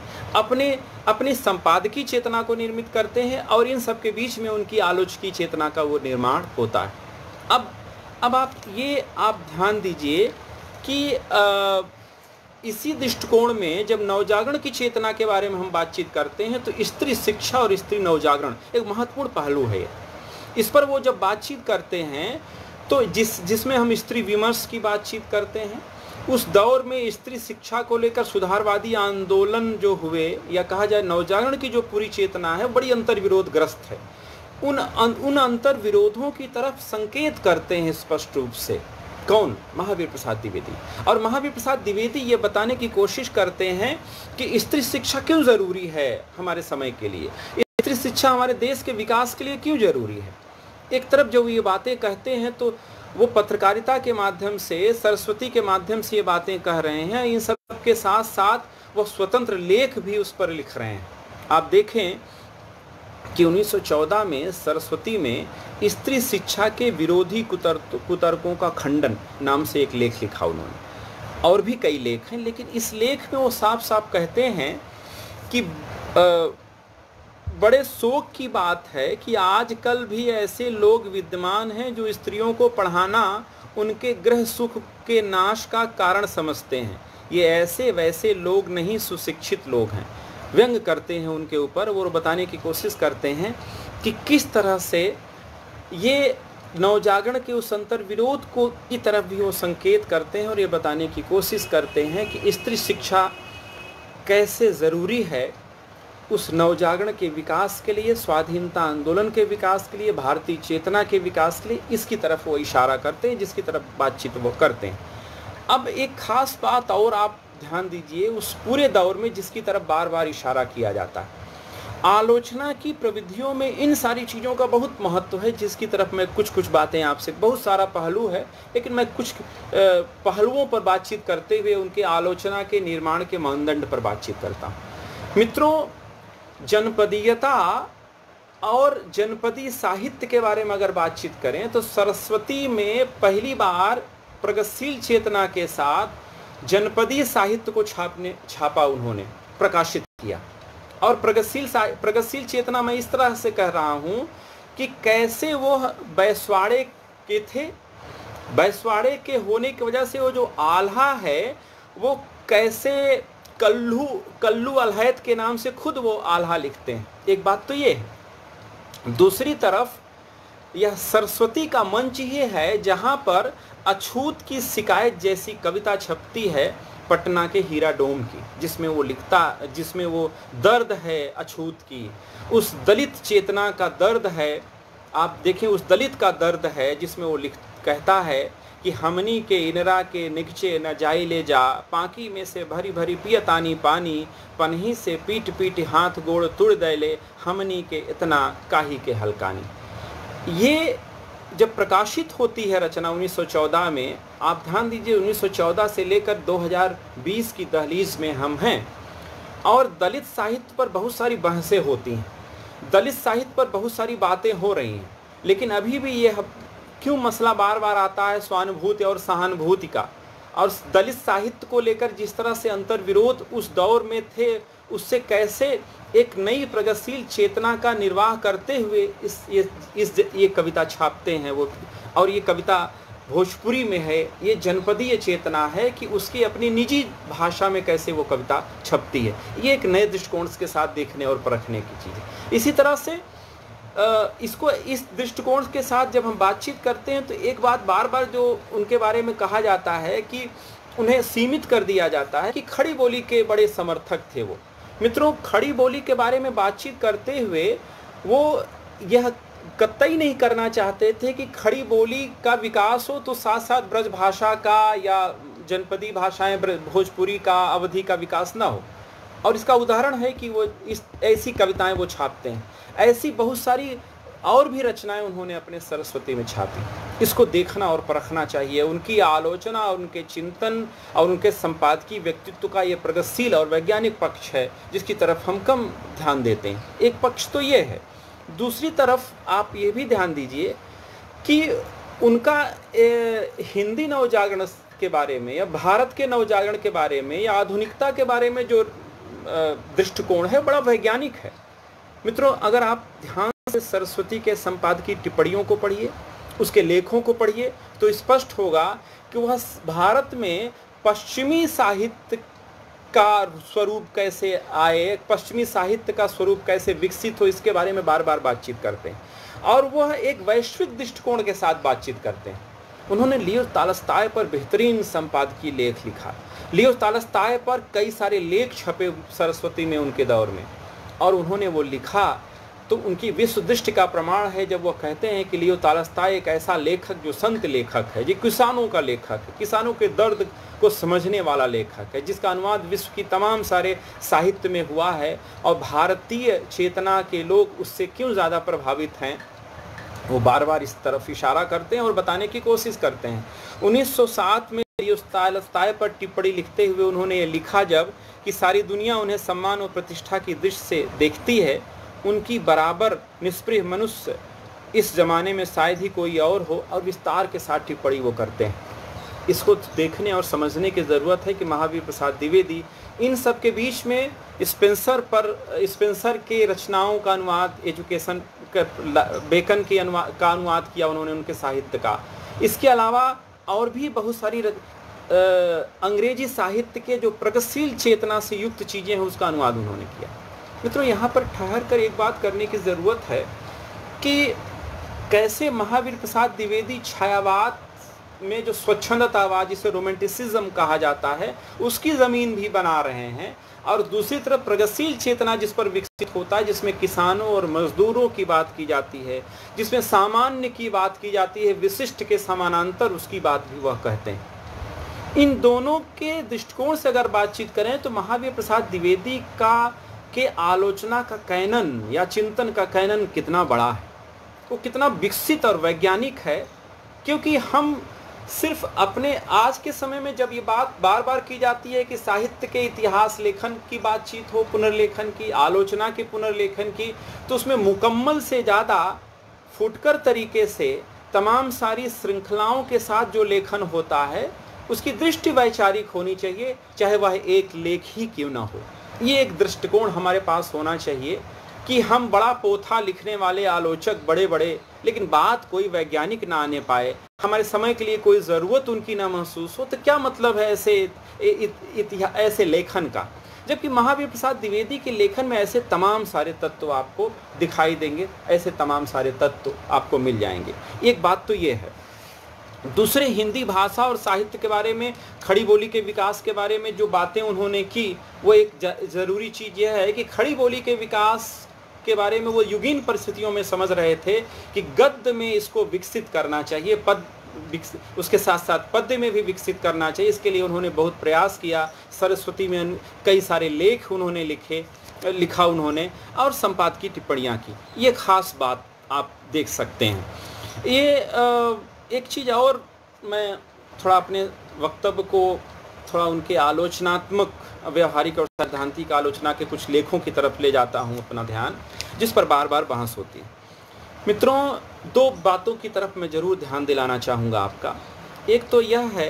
अपने संपादकीय चेतना को निर्मित करते हैं, और इन सब के बीच में उनकी आलोचकीय चेतना का वो निर्माण होता है। अब आप ध्यान दीजिए कि इसी दृष्टिकोण में जब नवजागरण की चेतना के बारे में हम बातचीत करते हैं तो स्त्री शिक्षा और स्त्री नवजागरण एक महत्वपूर्ण पहलू है। इस पर वो जब बातचीत करते हैं तो जिसमें हम स्त्री विमर्श की बातचीत करते हैं, उस दौर में स्त्री शिक्षा को लेकर सुधारवादी आंदोलन जो हुए, या कहा जाए नवजागरण की जो पूरी चेतना है, बड़ी अंतर्विरोधग्रस्त है। उन अंतर विरोधों की तरफ संकेत करते हैं स्पष्ट रूप से कौन? महावीर प्रसाद द्विवेदी। और महावीर प्रसाद द्विवेदी ये बताने की कोशिश करते हैं कि स्त्री शिक्षा क्यों ज़रूरी है हमारे समय के लिए, स्त्री शिक्षा हमारे देश के विकास के लिए क्यों ज़रूरी है। एक तरफ जब ये बातें कहते हैं तो वो पत्रकारिता के माध्यम से, सरस्वती के माध्यम से ये बातें कह रहे हैं। इन सब के साथ साथ वो स्वतंत्र लेख भी उस पर लिख रहे हैं। आप देखें कि 1914 में सरस्वती में स्त्री शिक्षा के विरोधी कुतर्कों का खंडन नाम से एक लेख लिखा उन्होंने, और भी कई लेख हैं, लेकिन इस लेख में वो साफ साफ कहते हैं कि बड़े शोक की बात है कि आजकल भी ऐसे लोग विद्यमान हैं जो स्त्रियों को पढ़ाना उनके गृह सुख के नाश का कारण समझते हैं। ये ऐसे वैसे लोग नहीं, सुशिक्षित लोग हैं। व्यंग करते हैं उनके ऊपर, वो बताने की कोशिश करते हैं कि किस तरह से ये नवजागरण के उस अंतर विरोध को की तरफ भी वो संकेत करते हैं, और ये बताने की कोशिश करते हैं कि स्त्री शिक्षा कैसे ज़रूरी है उस नवजागरण के विकास के लिए, स्वाधीनता आंदोलन के विकास के लिए, भारतीय चेतना के विकास के लिए। इसकी तरफ वो इशारा करते हैं, जिसकी तरफ बातचीत वो करते हैं। अब एक ख़ास बात और आप ध्यान दीजिए उस पूरे दौर में जिसकी तरफ बार बार इशारा किया जाता है। आलोचना की प्रविधियों में इन सारी चीज़ों का बहुत महत्व है, जिसकी तरफ मैं कुछ बातें आपसे, बहुत सारा पहलू है लेकिन मैं कुछ पहलुओं पर बातचीत करते हुए उनके आलोचना के निर्माण के मानदंड पर बातचीत करता हूँ। मित्रों, जनपदीयता और जनपदी साहित्य के बारे में अगर बातचीत करें तो सरस्वती में पहली बार प्रगतिशील चेतना के साथ जनपदी साहित्य को छापा उन्होंने, प्रकाशित किया। और प्रगतिशील चेतना मैं इस तरह से कह रहा हूँ कि कैसे वो बैसवाड़े के थे, बैसवाड़े के होने की वजह से वो जो आल्हा है वो कैसे कल्लू अलहैत के नाम से खुद वो आल्हा लिखते हैं। एक बात तो ये है। दूसरी तरफ यह सरस्वती का मंच ही है जहाँ पर अछूत की शिकायत जैसी कविता छपती है पटना के हीरा डोम की, जिसमें वो लिखता, जिसमें वो दर्द है अछूत की, उस दलित चेतना का दर्द है आप देखें उस दलित का दर्द है जिसमें वो कहता है कि हमनी के इनरा के निगचे न जाई ले जा, पाकी में से भरी भरी पियतानी पानी, पन्ही से पीट पीट हाथ गोड़ तुड़ दैले, हमनी के इतना काहे के हल्कानी। ये जब प्रकाशित होती है रचना 1914 में, आप ध्यान दीजिए 1914 से लेकर 2020 की दहलीज में हम हैं और दलित साहित्य पर बहुत सारी बहसें होती हैं, दलित साहित्य पर बहुत सारी बातें हो रही हैं, लेकिन अभी भी ये क्यों मसला बार बार आता है स्वानुभूति और सहानुभूति का, और दलित साहित्य को लेकर जिस तरह से अंतर्विरोध उस दौर में थे, उससे कैसे एक नई प्रगतिशील चेतना का निर्वाह करते हुए ये कविता छापते हैं वो। और ये कविता भोजपुरी में है, ये जनपदीय चेतना है कि उसकी अपनी निजी भाषा में कैसे वो कविता छपती है। ये एक नए दृष्टिकोण के साथ देखने और परखने की चीज़ है। इसी तरह से इसको इस दृष्टिकोण के साथ जब हम बातचीत करते हैं तो एक बात बार बार जो उनके बारे में कहा जाता है कि उन्हें सीमित कर दिया जाता है कि खड़ी बोली के बड़े समर्थक थे वो। मित्रों, खड़ी बोली के बारे में बातचीत करते हुए वो यह कतई नहीं करना चाहते थे कि खड़ी बोली का विकास हो तो साथ साथ ब्रज भाषा का या जनपदी भाषाएं भोजपुरी का अवधि का विकास ना हो। और इसका उदाहरण है कि वो ऐसी कविताएं वो छापते हैं। ऐसी बहुत सारी और भी रचनाएं उन्होंने अपने सरस्वती में छापी। इसको देखना और परखना चाहिए। उनकी आलोचना और उनके चिंतन और उनके संपादकीय व्यक्तित्व का ये प्रगतिशील और वैज्ञानिक पक्ष है जिसकी तरफ हम कम ध्यान देते हैं। एक पक्ष तो ये है। दूसरी तरफ आप ये भी ध्यान दीजिए कि उनका हिंदी नवजागरण के बारे में या भारत के नवजागरण के बारे में या आधुनिकता के बारे में जो दृष्टिकोण है बड़ा वैज्ञानिक है। मित्रों, अगर आप ध्यान से सरस्वती के संपादकीय टिप्पणियों को पढ़िए, उसके लेखों को पढ़िए, तो स्पष्ट होगा कि वह भारत में पश्चिमी साहित्य का स्वरूप कैसे आए, पश्चिमी साहित्य का स्वरूप कैसे विकसित हो, इसके बारे में बार बार बातचीत करते हैं। और वह एक वैश्विक दृष्टिकोण के साथ बातचीत करते हैं। उन्होंने लियो तालस्ताय पर बेहतरीन संपादकीय लेख लिखा। लियो तालस्ताय पर कई सारे लेख छपे सरस्वती में उनके दौर में, और उन्होंने वो लिखा तो उनकी विश्व दृष्टि का प्रमाण है जब वो कहते हैं कि लियो तालस्ताय एक ऐसा लेखक जो संत लेखक है, जो किसानों का लेखक है, किसानों के दर्द को समझने वाला लेखक है, जिसका अनुवाद विश्व की तमाम सारे साहित्य में हुआ है। और भारतीय चेतना के लोग उससे क्यों ज़्यादा प्रभावित हैं, वो बार बार इस तरफ इशारा करते हैं और बताने की कोशिश करते हैं। 1907 में लियो तालस्ताय पर टिप्पणी लिखते हुए उन्होंने ये लिखा जब कि सारी दुनिया उन्हें सम्मान और प्रतिष्ठा की दृष्टि से देखती है, उनकी बराबर निष्प्रिय मनुष्य इस ज़माने में शायद ही कोई और हो, और विस्तार के साथ टिप्पणी वो करते हैं। इसको देखने और समझने की ज़रूरत है कि महावीर प्रसाद द्विवेदी इन सब के बीच में स्पेंसर के रचनाओं का अनुवाद, एजुकेशन बेकन के का अनुवाद किया उन्होंने उनके साहित्य का। इसके अलावा और भी बहुत सारी अंग्रेजी साहित्य के जो प्रगतिशील चेतना से युक्त चीज़ें हैं उसका अनुवाद उन्होंने किया। मित्रों, यहाँ पर ठहर कर एक बात करने की ज़रूरत है कि कैसे महावीर प्रसाद द्विवेदी छायावाद में जो स्वच्छंदतावाद, जिसे रोमांटिसिज्म कहा जाता है, उसकी ज़मीन भी बना रहे हैं, और दूसरी तरफ प्रगतिशील चेतना जिस पर विकसित होता है, जिसमें किसानों और मजदूरों की बात की जाती है, जिसमें सामान्य की बात की जाती है, विशिष्ट के समानांतर उसकी बात भी वह कहते हैं। इन दोनों के दृष्टिकोण से अगर बातचीत करें तो महावीर प्रसाद द्विवेदी के आलोचना का कैनन या चिंतन का कैनन कितना बड़ा है, वो कितना विकसित और वैज्ञानिक है। क्योंकि हम सिर्फ अपने आज के समय में जब ये बात बार बार की जाती है कि साहित्य के इतिहास लेखन की बातचीत हो, पुनर्लेखन की, आलोचना के पुनर्लेखन की, तो उसमें मुकम्मल से ज़्यादा फुटकर तरीके से तमाम सारी श्रृंखलाओं के साथ जो लेखन होता है उसकी दृष्टि वैचारिक होनी चाहिए, चाहे वह एक लेख ही क्यों ना हो। ये एक दृष्टिकोण हमारे पास होना चाहिए कि हम बड़ा पोथा लिखने वाले आलोचक बड़े बड़े, लेकिन बात कोई वैज्ञानिक ना आने पाए, हमारे समय के लिए कोई ज़रूरत उनकी ना महसूस हो, तो क्या मतलब है ऐसे लेखन का। जबकि महावीर प्रसाद द्विवेदी के लेखन में ऐसे तमाम सारे तत्व आपको दिखाई देंगे, ऐसे तमाम सारे तत्व आपको मिल जाएंगे। एक बात तो ये है। दूसरे, हिंदी भाषा और साहित्य के बारे में, खड़ी बोली के विकास के बारे में जो बातें उन्होंने की, वो एक ज़रूरी चीज़ यह है कि खड़ी बोली के विकास के बारे में वो युगीन परिस्थितियों में समझ रहे थे कि गद्य में इसको विकसित करना चाहिए, उसके साथ साथ पद्य में भी विकसित करना चाहिए। इसके लिए उन्होंने बहुत प्रयास किया। सरस्वती में कई सारे लेख उन्होंने लिखा उन्होंने, और संपादकीय टिप्पणियाँ की। ये खास बात आप देख सकते हैं। ये एक चीज़ और, मैं थोड़ा अपने वक्तव्य को थोड़ा उनके आलोचनात्मक, व्यवहारिक और सैद्धांतिक आलोचना के कुछ लेखों की तरफ ले जाता हूँ अपना ध्यान, जिस पर बार बार बहस होती है। मित्रों, दो बातों की तरफ मैं ज़रूर ध्यान दिलाना चाहूँगा आपका। एक तो यह है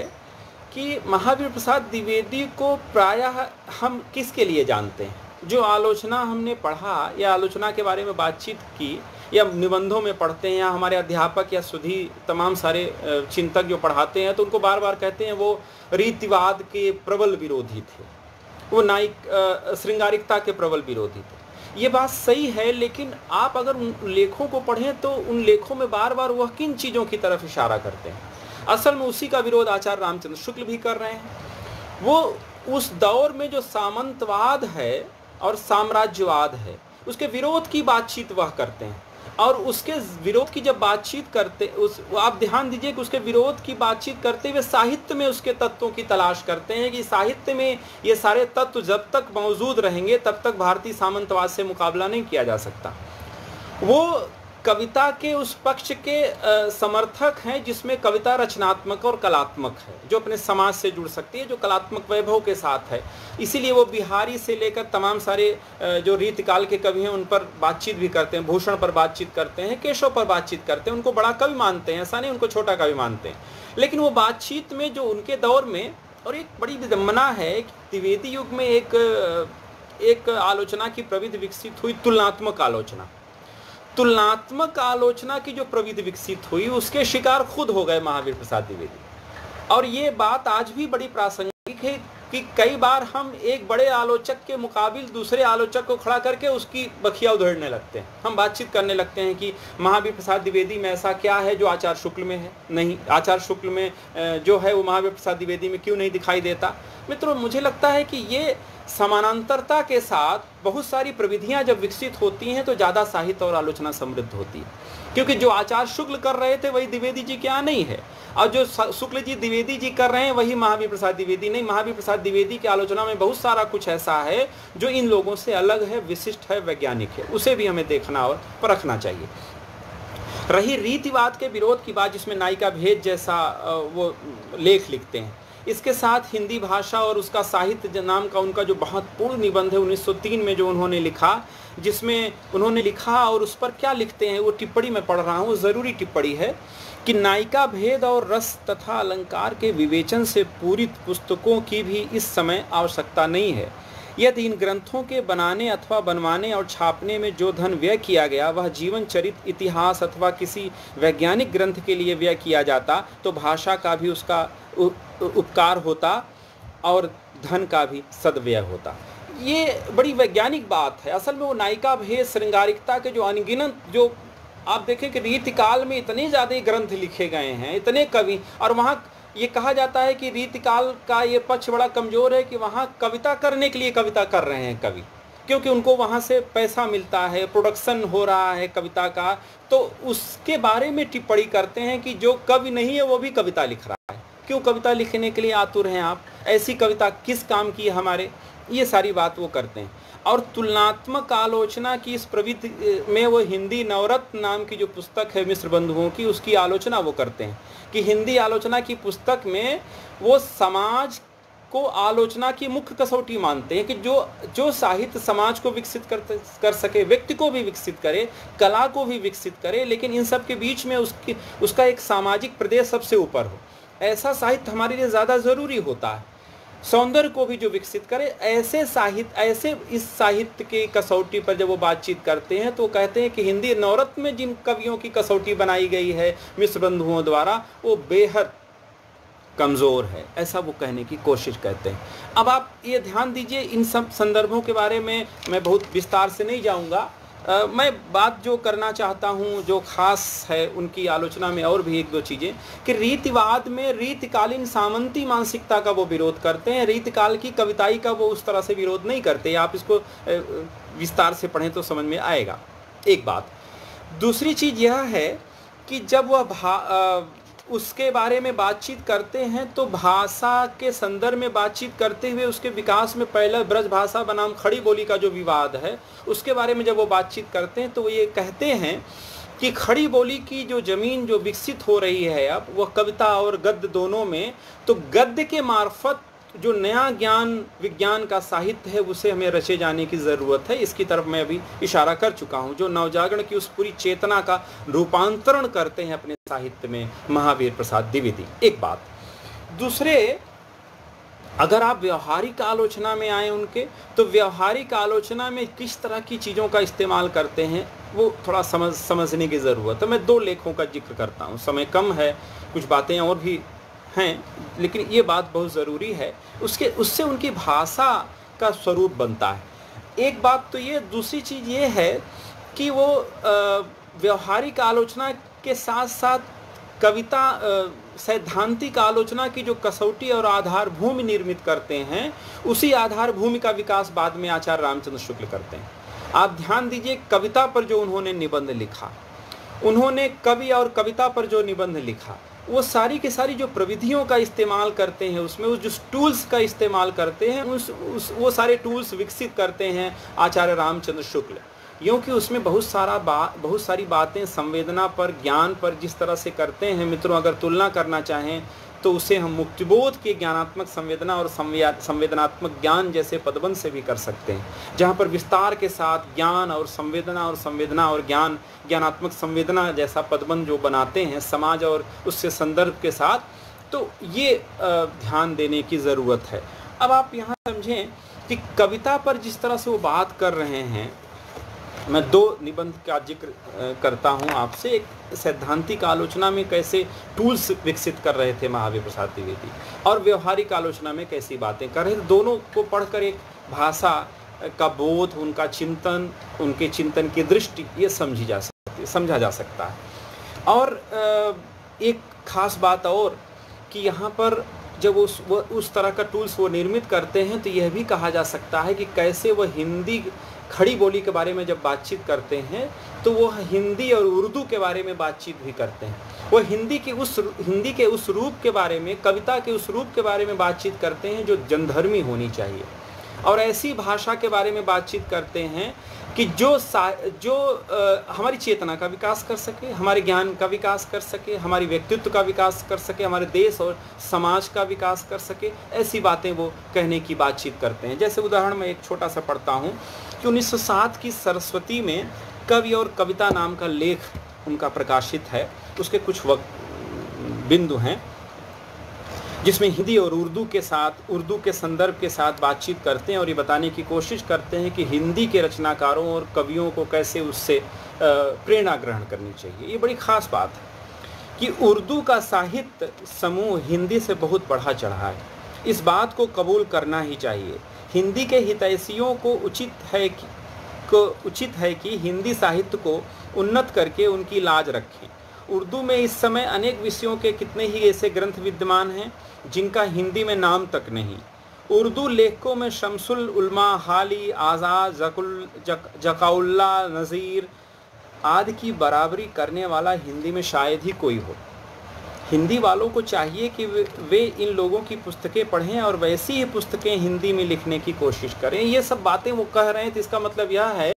कि महावीर प्रसाद द्विवेदी को प्रायः हम किसके लिए जानते हैं? जो आलोचना हमने पढ़ा या आलोचना के बारे में बातचीत की या निबंधों में पढ़ते हैं, या हमारे अध्यापक या सुधी तमाम सारे चिंतक जो पढ़ाते हैं, तो उनको बार बार कहते हैं वो रीतिवाद के प्रबल विरोधी थे, वो नायिक श्रृंगारिकता के प्रबल विरोधी थे। ये बात सही है, लेकिन आप अगर उन लेखों को पढ़ें तो उन लेखों में बार बार वह किन चीज़ों की तरफ इशारा करते हैं? असल में उसी का विरोध आचार्य रामचंद्र शुक्ल भी कर रहे हैं। वो उस दौर में जो सामंतवाद है और साम्राज्यवाद है, उसके विरोध की बातचीत वह करते हैं। और उसके विरोध की जब बातचीत करते, आप ध्यान दीजिए कि उसके विरोध की बातचीत करते हुए साहित्य में उसके तत्वों की तलाश करते हैं कि साहित्य में ये सारे तत्व जब तक मौजूद रहेंगे तब तक भारतीय सामंतवाद से मुकाबला नहीं किया जा सकता। वो कविता के उस पक्ष के समर्थक हैं जिसमें कविता रचनात्मक और कलात्मक है, जो अपने समाज से जुड़ सकती है, जो कलात्मक वैभव के साथ है। इसीलिए वो बिहारी से लेकर तमाम सारे जो रीतिकाल के कवि हैं उन पर बातचीत भी करते हैं, भूषण पर बातचीत करते हैं, केशव पर बातचीत करते हैं। उनको बड़ा कवि मानते हैं, ऐसा नहीं उनको छोटा कवि मानते हैं, लेकिन वो बातचीत में जो उनके दौर में, और एक बड़ी विडंबना है कि द्विवेदी युग में एक आलोचना की प्रविधि विकसित हुई, तुलनात्मक आलोचना। तुलनात्मक आलोचना की जो प्रविधि विकसित हुई उसके शिकार खुद हो गए महावीर प्रसाद द्विवेदी। और ये बात आज भी बड़ी प्रासंगिक है कि कई बार हम एक बड़े आलोचक के मुकाबिल दूसरे आलोचक को खड़ा करके उसकी बखिया उधेड़ने लगते हैं। हम बातचीत करने लगते हैं कि महावीर प्रसाद द्विवेदी में ऐसा क्या है जो आचार्य शुक्ल में है, नहीं आचार्य शुक्ल में जो है वो महावीर प्रसाद द्विवेदी में क्यों नहीं दिखाई देता। मित्रों, मुझे लगता है कि ये समानांतरता के साथ बहुत सारी प्रविधियां जब विकसित होती हैं तो ज़्यादा साहित्य और आलोचना समृद्ध होती है, क्योंकि जो आचार्य शुक्ल कर रहे थे वही द्विवेदी जी के यहाँ नहीं है, और जो शुक्ल जी द्विवेदी जी कर रहे हैं वही महावीर प्रसाद द्विवेदी नहीं। महावीर प्रसाद द्विवेदी की आलोचना में बहुत सारा कुछ ऐसा है जो इन लोगों से अलग है, विशिष्ट है, वैज्ञानिक है, उसे भी हमें देखना और परखना चाहिए। रही रीतिवाद के विरोध की बात, जिसमें नायिका भेद जैसा वो लेख लिखते हैं, इसके साथ हिंदी भाषा और उसका साहित्य नाम का उनका जो बहुत पूर्ण निबंध है 1903 में जो उन्होंने लिखा, जिसमें उन्होंने लिखा और उस पर क्या लिखते हैं वो टिप्पणी मैं पढ़ रहा हूँ, ज़रूरी टिप्पणी है कि नायिका भेद और रस तथा अलंकार के विवेचन से पूरित पुस्तकों की भी इस समय आवश्यकता नहीं है। यदि इन ग्रंथों के बनाने अथवा बनवाने और छापने में जो धन व्यय किया गया वह जीवन चरित्र, इतिहास अथवा किसी वैज्ञानिक ग्रंथ के लिए व्यय किया जाता तो भाषा का भी उसका उपकार होता और धन का भी सदव्यय होता। ये बड़ी वैज्ञानिक बात है। असल में वो नायिका भेद, श्रृंगारिकता के जो अनगिनत, जो आप देखें कि रीतिकाल में इतने ज़्यादा ग्रंथ लिखे गए हैं, इतने कवि, और वहाँ ये कहा जाता है कि रीतिकाल का ये पक्ष बड़ा कमज़ोर है कि वहाँ कविता करने के लिए कविता कर रहे हैं कवि, क्योंकि उनको वहाँ से पैसा मिलता है, प्रोडक्शन हो रहा है कविता का, तो उसके बारे में टिप्पणी करते हैं कि जो कवि नहीं है वो भी कविता लिख रहा है। क्यों कविता लिखने के लिए आतुर हैं आप? ऐसी कविता किस काम की है हमारे? ये सारी बात वो करते हैं। और तुलनात्मक आलोचना की इस प्रविधि में वो हिंदी नवरत्न नाम की जो पुस्तक है मिश्र बंधुओं की, उसकी आलोचना वो करते हैं कि हिंदी आलोचना की पुस्तक में वो समाज को आलोचना की मुख्य कसौटी मानते हैं कि जो साहित्य समाज को विकसित कर सके, व्यक्ति को भी विकसित करे, कला को भी विकसित करे, लेकिन इन सब के बीच में उसका एक सामाजिक प्रदेश सबसे ऊपर हो, ऐसा साहित्य हमारे लिए ज़्यादा ज़रूरी होता है। सौंदर्य को भी जो विकसित करे, ऐसे इस साहित्य के कसौटी पर जब वो बातचीत करते हैं तो कहते हैं कि हिंदी नवरत्न में जिन कवियों की कसौटी बनाई गई है मिश्र बंधुओं द्वारा वो बेहद कमज़ोर है, ऐसा वो कहने की कोशिश करते हैं। अब आप ये ध्यान दीजिए, इन सब संदर्भों के बारे में मैं बहुत विस्तार से नहीं जाऊंगा, मैं बात जो करना चाहता हूँ जो खास है उनकी आलोचना में और भी एक दो चीज़ें कि रीतिवाद में रीतिकालीन सामंती मानसिकता का वो विरोध करते हैं, रीतिकाल की कविताई का वो उस तरह से विरोध नहीं करते। आप इसको विस्तार से पढ़ें तो समझ में आएगा। एक बात। दूसरी चीज़ यह है कि जब वह उसके बारे में बातचीत करते हैं तो भाषा के संदर्भ में बातचीत करते हुए उसके विकास में पहले ब्रज भाषा बनाम खड़ी बोली का जो विवाद है उसके बारे में जब वो बातचीत करते हैं तो वो ये कहते हैं कि खड़ी बोली की जो ज़मीन जो विकसित हो रही है अब वह कविता और गद्य दोनों में, तो गद्य के मार्फत जो नया ज्ञान विज्ञान का साहित्य है उसे हमें रचे जाने की ज़रूरत है। इसकी तरफ मैं अभी इशारा कर चुका हूँ, जो नवजागरण की उस पूरी चेतना का रूपांतरण करते हैं अपने साहित्य में महावीर प्रसाद द्विवेदी। एक बात। दूसरे, अगर आप व्यवहारिक आलोचना में आए उनके, तो व्यवहारिक आलोचना में किस तरह की चीज़ों का इस्तेमाल करते हैं वो थोड़ा समझने की ज़रूरत है। मैं 2 लेखों का जिक्र करता हूँ, समय कम है, कुछ बातें और भी हैं, लेकिन ये बात बहुत ज़रूरी है। उससे उनकी भाषा का स्वरूप बनता है। एक बात तो ये, दूसरी चीज़ ये है कि वो व्यवहारिक आलोचना के साथ साथ कविता सैद्धांतिक आलोचना की जो कसौटी और आधार भूमि निर्मित करते हैं, उसी आधार भूमि का विकास बाद में आचार्य रामचंद्र शुक्ल करते हैं। आप ध्यान दीजिए, कविता पर जो उन्होंने निबंध लिखा, उन्होंने कवि और कविता पर जो निबंध लिखा, वो सारी की सारी जो प्रविधियों का इस्तेमाल करते हैं, उसमें उस जो टूल्स का इस्तेमाल करते हैं, वो सारे टूल्स विकसित करते हैं आचार्य रामचंद्र शुक्ल। क्योंकि उसमें बहुत सारी बातें संवेदना पर, ज्ञान पर जिस तरह से करते हैं मित्रों, अगर तुलना करना चाहें तो उसे हम मुक्तिबोध के ज्ञानात्मक संवेदना और संवेदनात्मक ज्ञान जैसे पदबंध से भी कर सकते हैं, जहाँ पर विस्तार के साथ ज्ञान और संवेदना और ज्ञानात्मक संवेदना जैसा पदबंध जो बनाते हैं समाज और उससे संदर्भ के साथ, तो ये ध्यान देने की ज़रूरत है। अब आप यहाँ समझें कि कविता पर जिस तरह से वो बात कर रहे हैं, मैं 2 निबंध का जिक्र करता हूं आपसे। एक सैद्धांतिक आलोचना में कैसे टूल्स विकसित कर रहे थे महावीर प्रसाद द्विवेदी, और व्यवहारिक आलोचना में कैसी बातें कर रहे थे। दोनों को पढ़कर एक भाषा का बोध, उनका चिंतन, उनके चिंतन की दृष्टि ये समझा जा सकता है। और एक खास बात और कि यहाँ पर जब उस तरह का टूल्स वो निर्मित करते हैं तो यह भी कहा जा सकता है कि कैसे वह हिंदी खड़ी बोली के बारे में जब बातचीत करते हैं तो वो हिंदी और उर्दू के बारे में बातचीत भी करते हैं। वो हिंदी के उस रूप के बारे में, कविता के उस रूप के बारे में बातचीत करते हैं जो जनधर्मी होनी चाहिए, और ऐसी भाषा के बारे में बातचीत करते हैं कि जो हमारी चेतना का विकास कर सके, हमारे ज्ञान का विकास कर सके, हमारी व्यक्तित्व का विकास कर सके, हमारे देश और समाज का विकास कर सके, ऐसी बातें वो कहने की बातचीत करते हैं। जैसे उदाहरण मैं एक छोटा सा पढ़ता हूँ कि 1907 की सरस्वती में कवि और कविता नाम का लेख उनका प्रकाशित है। उसके कुछ बिंदु हैं जिसमें हिंदी और उर्दू के संदर्भ के साथ बातचीत करते हैं और ये बताने की कोशिश करते हैं कि हिंदी के रचनाकारों और कवियों को कैसे उससे प्रेरणा ग्रहण करनी चाहिए। ये बड़ी ख़ास बात है कि उर्दू का साहित्य समूह हिंदी से बहुत बढ़ा चढ़ा है। इस बात को कबूल करना ही चाहिए। हिंदी के हितैषियों को उचित है कि हिंदी साहित्य को उन्नत करके उनकी लाज रखें। उर्दू में इस समय अनेक विषयों के कितने ही ऐसे ग्रंथ विद्यमान हैं जिनका हिंदी में नाम तक नहीं। उर्दू लेखकों में शमसुल उलमा, हाली, आज़ाद, जकाउल्ला, नज़ीर आदि की बराबरी करने वाला हिंदी में शायद ही कोई हो। हिंदी वालों को चाहिए कि वे इन लोगों की पुस्तकें पढ़ें और वैसी ही पुस्तकें हिंदी में लिखने की कोशिश करें। ये सब बातें वो कह रहे हैं तो इसका मतलब यह है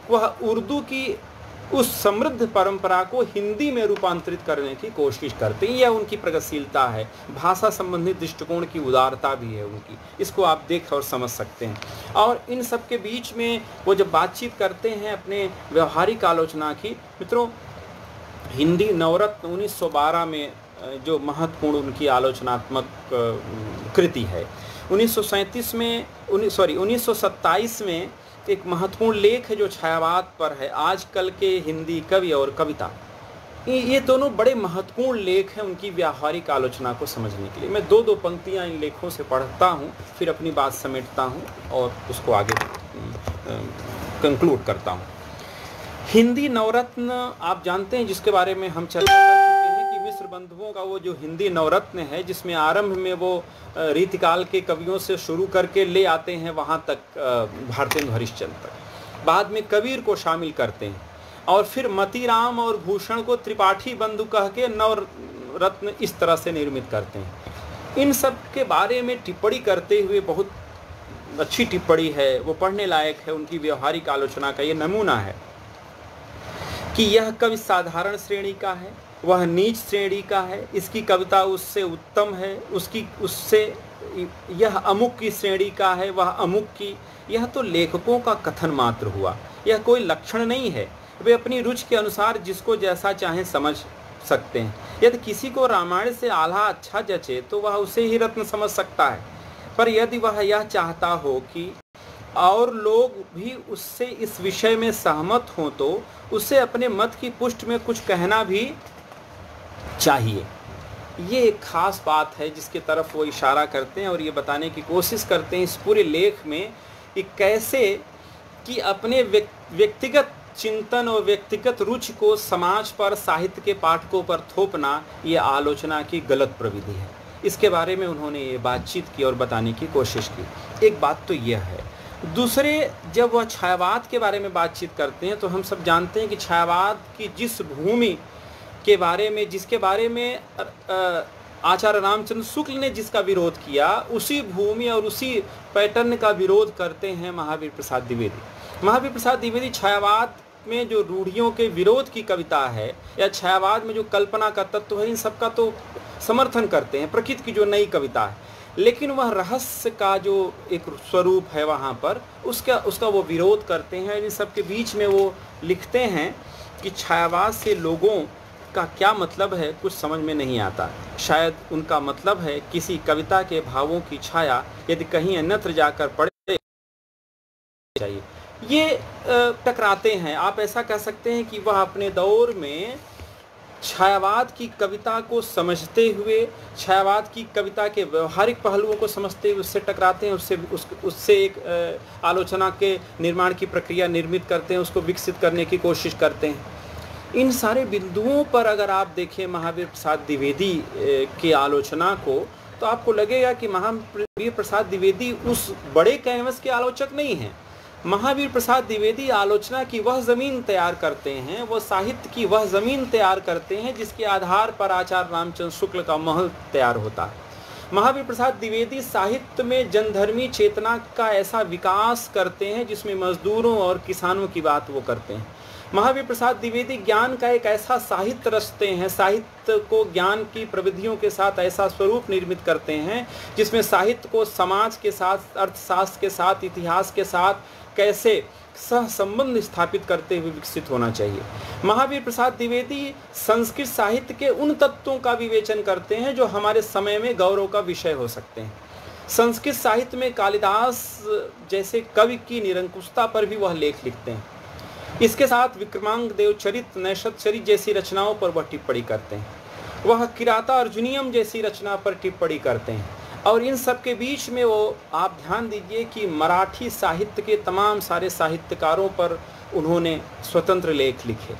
वह उर्दू की उस समृद्ध परंपरा को हिंदी में रूपांतरित करने की कोशिश करते हैं। यह उनकी प्रगतिशीलता है, भाषा संबंधित दृष्टिकोण की उदारता भी है उनकी। इसको आप देख और समझ सकते हैं। और इन सब के बीच में वो जब बातचीत करते हैं अपने व्यवहारिक आलोचना की, मित्रों हिंदी नवरत्न 1912 में जो महत्वपूर्ण उनकी आलोचनात्मक कृति है, 1927 में एक महत्वपूर्ण लेख है जो छायावाद पर है, आजकल के हिंदी कवि और कविता। ये दोनों बड़े महत्वपूर्ण लेख हैं उनकी व्यावहारिक आलोचना को समझने के लिए। मैं 2 पंक्तियां इन लेखों से पढ़ता हूं, फिर अपनी बात समेटता हूं और उसको आगे कंक्लूड करता हूं। हिंदी नवरत्न आप जानते हैं, जिसके बारे में हम चर्चा कर चुके हैं कि मिश्र बंधुओं का वो जो हिंदी नवरत्न है, जिसमें आरंभ में वो रीतिकाल के कवियों से शुरू करके ले आते हैं वहाँ तक भारतेंदु हरिश्चंद्र तक, बाद में कबीर को शामिल करते हैं और फिर मतीराम और भूषण को त्रिपाठी बंधु कह के नवरत्न इस तरह से निर्मित करते हैं। इन सब के बारे में टिप्पणी करते हुए बहुत अच्छी टिप्पणी है, वो पढ़ने लायक है। उनकी व्यवहारिक आलोचना का ये नमूना है कि यह कवि साधारण श्रेणी का है, वह नीच श्रेणी का है, इसकी कविता उससे उत्तम है, उससे यह अमुक की श्रेणी का है, वह अमुक की। यह तो लेखकों का कथन मात्र हुआ, यह कोई लक्षण नहीं है। वे अपनी रुचि के अनुसार जिसको जैसा चाहें समझ सकते हैं। यदि किसी को रामायण से आल्हा अच्छा जचे तो वह उसे ही रत्न समझ सकता है, पर यदि वह यह चाहता हो कि और लोग भी उससे इस विषय में सहमत हों तो उसे अपने मत की पुष्टि में कुछ कहना भी चाहिए। ये एक खास बात है जिसके तरफ वो इशारा करते हैं और ये बताने की कोशिश करते हैं इस पूरे लेख में कि कैसे कि अपने व्यक्तिगत चिंतन और व्यक्तिगत रुचि को समाज पर, साहित्य के पाठकों पर थोपना ये आलोचना की गलत प्रविधि है। इसके बारे में उन्होंने ये बातचीत की और बताने की कोशिश की। एक बात तो यह है। दूसरे, जब वह छायावाद के बारे में बातचीत करते हैं तो हम सब जानते हैं कि छायावाद की जिस भूमि के बारे में, जिसके बारे में आचार्य रामचंद्र शुक्ल ने जिसका विरोध किया, उसी भूमि और उसी पैटर्न का विरोध करते हैं महावीर प्रसाद द्विवेदी। महावीर प्रसाद द्विवेदी छायावाद में जो रूढ़ियों के विरोध की कविता है या छायावाद में जो कल्पना का तत्व है, इन सबका तो समर्थन करते हैं, प्रकृति की जो नई कविता है, लेकिन वह रहस्य का जो एक स्वरूप है वहाँ पर उसका वो विरोध करते हैं। इन सब के बीच में वो लिखते हैं कि छायावाद से लोगों का क्या मतलब है कुछ समझ में नहीं आता। शायद उनका मतलब है किसी कविता के भावों की छाया यदि कहीं अन्यत्र जाकर पड़े चाहिए। ये टकराते हैं। आप ऐसा कह सकते हैं कि वह अपने दौर में छायावाद की कविता को समझते हुए, छायावाद की कविता के व्यवहारिक पहलुओं को समझते हुए उससे टकराते हैं, उससे एक आलोचना के निर्माण की प्रक्रिया निर्मित करते हैं, उसको विकसित करने की कोशिश करते हैं। इन सारे बिंदुओं पर अगर आप देखें महावीर प्रसाद द्विवेदी की आलोचना को, तो आपको लगेगा कि महावीर प्रसाद द्विवेदी उस बड़े कैनवस के आलोचक नहीं हैं। महावीर प्रसाद द्विवेदी आलोचना की वह ज़मीन तैयार करते हैं, वो साहित्य की वह ज़मीन तैयार करते हैं जिसके आधार पर आचार्य रामचंद्र शुक्ल का महल तैयार होता है। महावीर प्रसाद द्विवेदी साहित्य में जनधर्मी चेतना का ऐसा विकास करते हैं जिसमें मजदूरों और किसानों की बात वो करते हैं। महावीर प्रसाद द्विवेदी ज्ञान का एक ऐसा साहित्य रचते हैं, साहित्य को ज्ञान की प्रविधियों के साथ ऐसा स्वरूप निर्मित करते हैं जिसमें साहित्य को समाज के साथ, अर्थशास्त्र के साथ, इतिहास के साथ कैसे सह संबंध स्थापित करते हुए विकसित होना चाहिए। महावीर प्रसाद द्विवेदी संस्कृत साहित्य के उन तत्वों का विवेचन करते हैं जो हमारे समय में गौरव का विषय हो सकते हैं। संस्कृत साहित्य में कालिदास जैसे कवि की निरंकुशता पर भी वह लेख लिखते हैं। इसके साथ विक्रमांक देवचरित, नैषध चरित जैसी रचनाओं पर वह टिप्पणी करते हैं। वह किराता अर्जुनियम जैसी रचना पर टिप्पणी करते हैं। और इन सब के बीच में वो, आप ध्यान दीजिए कि मराठी साहित्य के तमाम सारे साहित्यकारों पर उन्होंने स्वतंत्र लेख लिखे।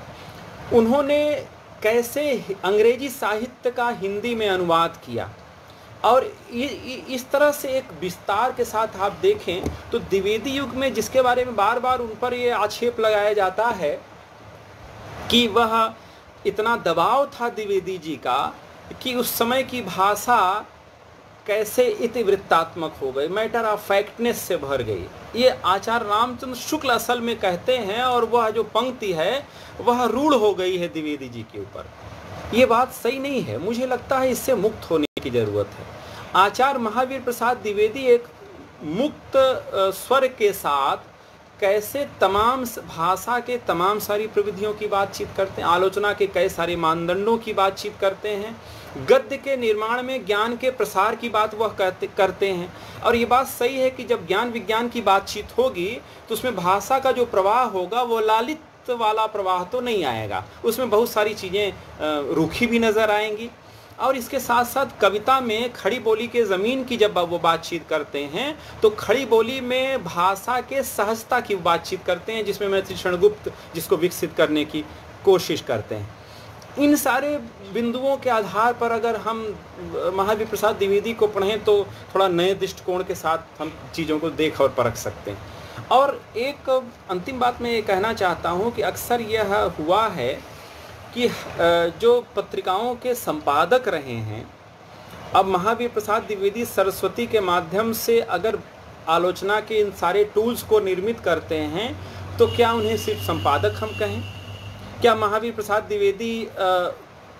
उन्होंने कैसे अंग्रेजी साहित्य का हिंदी में अनुवाद किया, और इस तरह से एक विस्तार के साथ आप देखें तो द्विवेदी युग में, जिसके बारे में बार बार उन पर ये आक्षेप लगाया जाता है कि वह इतना दबाव था द्विवेदी जी का कि उस समय की भाषा कैसे इतिवृत्तात्मक हो गई, मैटर ऑफ फैक्टनेस से भर गई। ये आचार्य रामचंद्र शुक्ल असल में कहते हैं, और वह जो पंक्ति है वह रूढ़ हो गई है द्विवेदी जी के ऊपर। ये बात सही नहीं है। मुझे लगता है इससे मुक्त होने की ज़रूरत है। आचार्य महावीर प्रसाद द्विवेदी एक मुक्त स्वर के साथ कैसे तमाम भाषा के तमाम सारी प्रविधियों की बातचीत करते हैं, आलोचना के कई सारे मानदंडों की बातचीत करते हैं, गद्य के निर्माण में ज्ञान के प्रसार की बात वह करते हैं। और ये बात सही है कि जब ज्ञान विज्ञान की बातचीत होगी तो उसमें भाषा का जो प्रवाह होगा वो लालित वाला प्रवाह तो नहीं आएगा, उसमें बहुत सारी चीज़ें रूखी भी नज़र आएंगी। और इसके साथ साथ कविता में खड़ी बोली के ज़मीन की जब वो बातचीत करते हैं तो खड़ी बोली में भाषा के सहजता की बातचीत करते हैं, जिसमें मैथिली क्षणगुप्त जिसको विकसित करने की कोशिश करते हैं। इन सारे बिंदुओं के आधार पर अगर हम महावीर प्रसाद द्विवेदी को पढ़ें तो थोड़ा नए दृष्टिकोण के साथ हम चीज़ों को देख और परख सकते हैं। और एक अंतिम बात मैं ये कहना चाहता हूँ कि अक्सर यह हुआ है कि जो पत्रिकाओं के संपादक रहे हैं, अब महावीर प्रसाद द्विवेदी सरस्वती के माध्यम से अगर आलोचना के इन सारे टूल्स को निर्मित करते हैं तो क्या उन्हें सिर्फ संपादक हम कहें? क्या महावीर प्रसाद द्विवेदी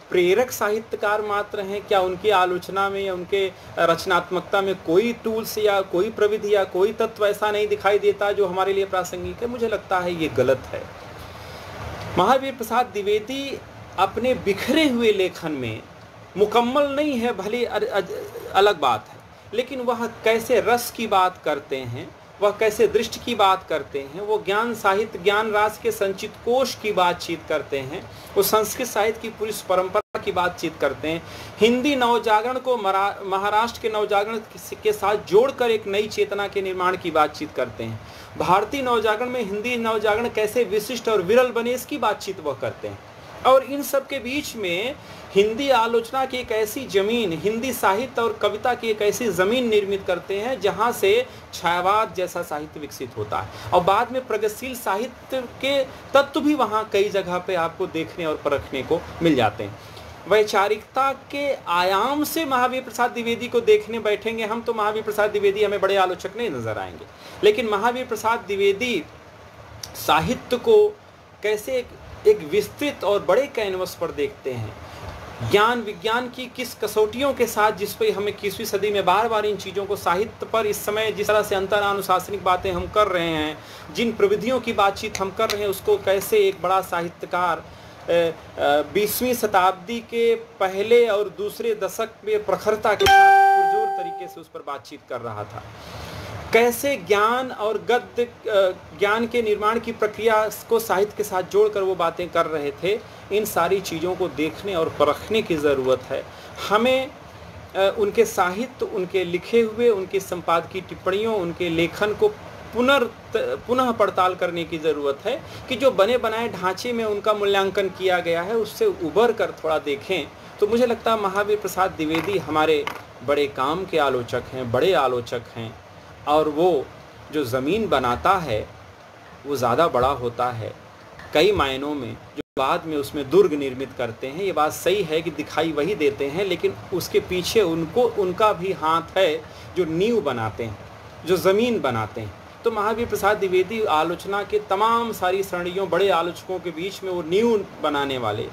प्रेरक साहित्यकार मात्र हैं? क्या उनकी आलोचना में या उनके रचनात्मकता में कोई टूल्स या कोई प्रविधि या कोई तत्व ऐसा नहीं दिखाई देता जो हमारे लिए प्रासंगिक है? मुझे लगता है ये गलत है। महावीर प्रसाद द्विवेदी अपने बिखरे हुए लेखन में मुकम्मल नहीं है, भले अलग बात है, लेकिन वह कैसे रस की बात करते हैं, वह कैसे दृष्टि की बात करते हैं, वो ज्ञान साहित्य ज्ञान रास के संचित कोश की बातचीत करते हैं, वो संस्कृत साहित्य की पूरी परंपरा की बातचीत करते हैं, हिंदी नवजागरण को महाराष्ट्र के नवजागरण के साथ जोड़कर एक नई चेतना के निर्माण की बातचीत करते हैं, भारतीय नवजागरण में हिंदी नवजागरण कैसे विशिष्ट और विरल बने इसकी बातचीत वह करते हैं। और इन सब के बीच में हिंदी आलोचना की एक ऐसी ज़मीन, हिंदी साहित्य और कविता की एक ऐसी ज़मीन निर्मित करते हैं जहाँ से छायावाद जैसा साहित्य विकसित होता है और बाद में प्रगतिशील साहित्य के तत्व भी वहाँ कई जगह पे आपको देखने और परखने को मिल जाते हैं। वैचारिकता के आयाम से महावीर प्रसाद द्विवेदी को देखने बैठेंगे हम तो महावीर प्रसाद द्विवेदी हमें बड़े आलोचक नहीं नजर आएंगे, लेकिन महावीर प्रसाद द्विवेदी साहित्य को कैसे एक विस्तृत और बड़े कैनवस पर देखते हैं, ज्ञान विज्ञान की किस कसौटियों के साथ, जिस पर हमें 21वीं सदी में बार बार इन चीज़ों को साहित्य पर इस समय जिस तरह से अंतरानुशासनिक बातें हम कर रहे हैं, जिन प्रविधियों की बातचीत हम कर रहे हैं, उसको कैसे एक बड़ा साहित्यकार 20वीं शताब्दी के पहले और दूसरे दशक में प्रखरता के साथ पुरजोर तरीके से उस पर बातचीत कर रहा था, कैसे ज्ञान और गद्य ज्ञान के निर्माण की प्रक्रिया को साहित्य के साथ जोड़कर वो बातें कर रहे थे। इन सारी चीज़ों को देखने और परखने की ज़रूरत है। हमें उनके साहित्य, उनके लिखे हुए, उनके संपादकीय टिप्पणियों, उनके लेखन को पुनः पड़ताल करने की ज़रूरत है कि जो बने बनाए ढांचे में उनका मूल्यांकन किया गया है उससे उबर कर थोड़ा देखें तो मुझे लगता है महावीर प्रसाद द्विवेदी हमारे बड़े काम के आलोचक हैं, बड़े आलोचक हैं और वो जो ज़मीन बनाता है वो ज़्यादा बड़ा होता है कई मायनों में, जो बाद में उसमें दुर्ग निर्मित करते हैं। ये बात सही है कि दिखाई वही देते हैं, लेकिन उसके पीछे उनका भी हाथ है जो नींव बनाते हैं, जो ज़मीन बनाते हैं। तो महावीर प्रसाद द्विवेदी आलोचना के तमाम सारी श्रेणियों बड़े आलोचकों के बीच में वो नींव बनाने वाले,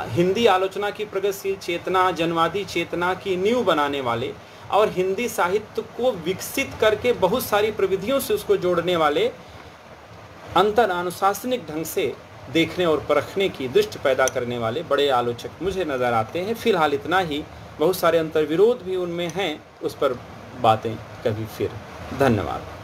हिंदी आलोचना की प्रगतिशील चेतना, जनवादी चेतना की नींव बनाने वाले और हिंदी साहित्य को विकसित करके बहुत सारी प्रविधियों से उसको जोड़ने वाले, अंतरानुशासनिक ढंग से देखने और परखने की दृष्टि पैदा करने वाले बड़े आलोचक मुझे नज़र आते हैं। फिलहाल इतना ही, बहुत सारे अंतर्विरोध भी उनमें हैं, उस पर बातें कभी फिर। धन्यवाद।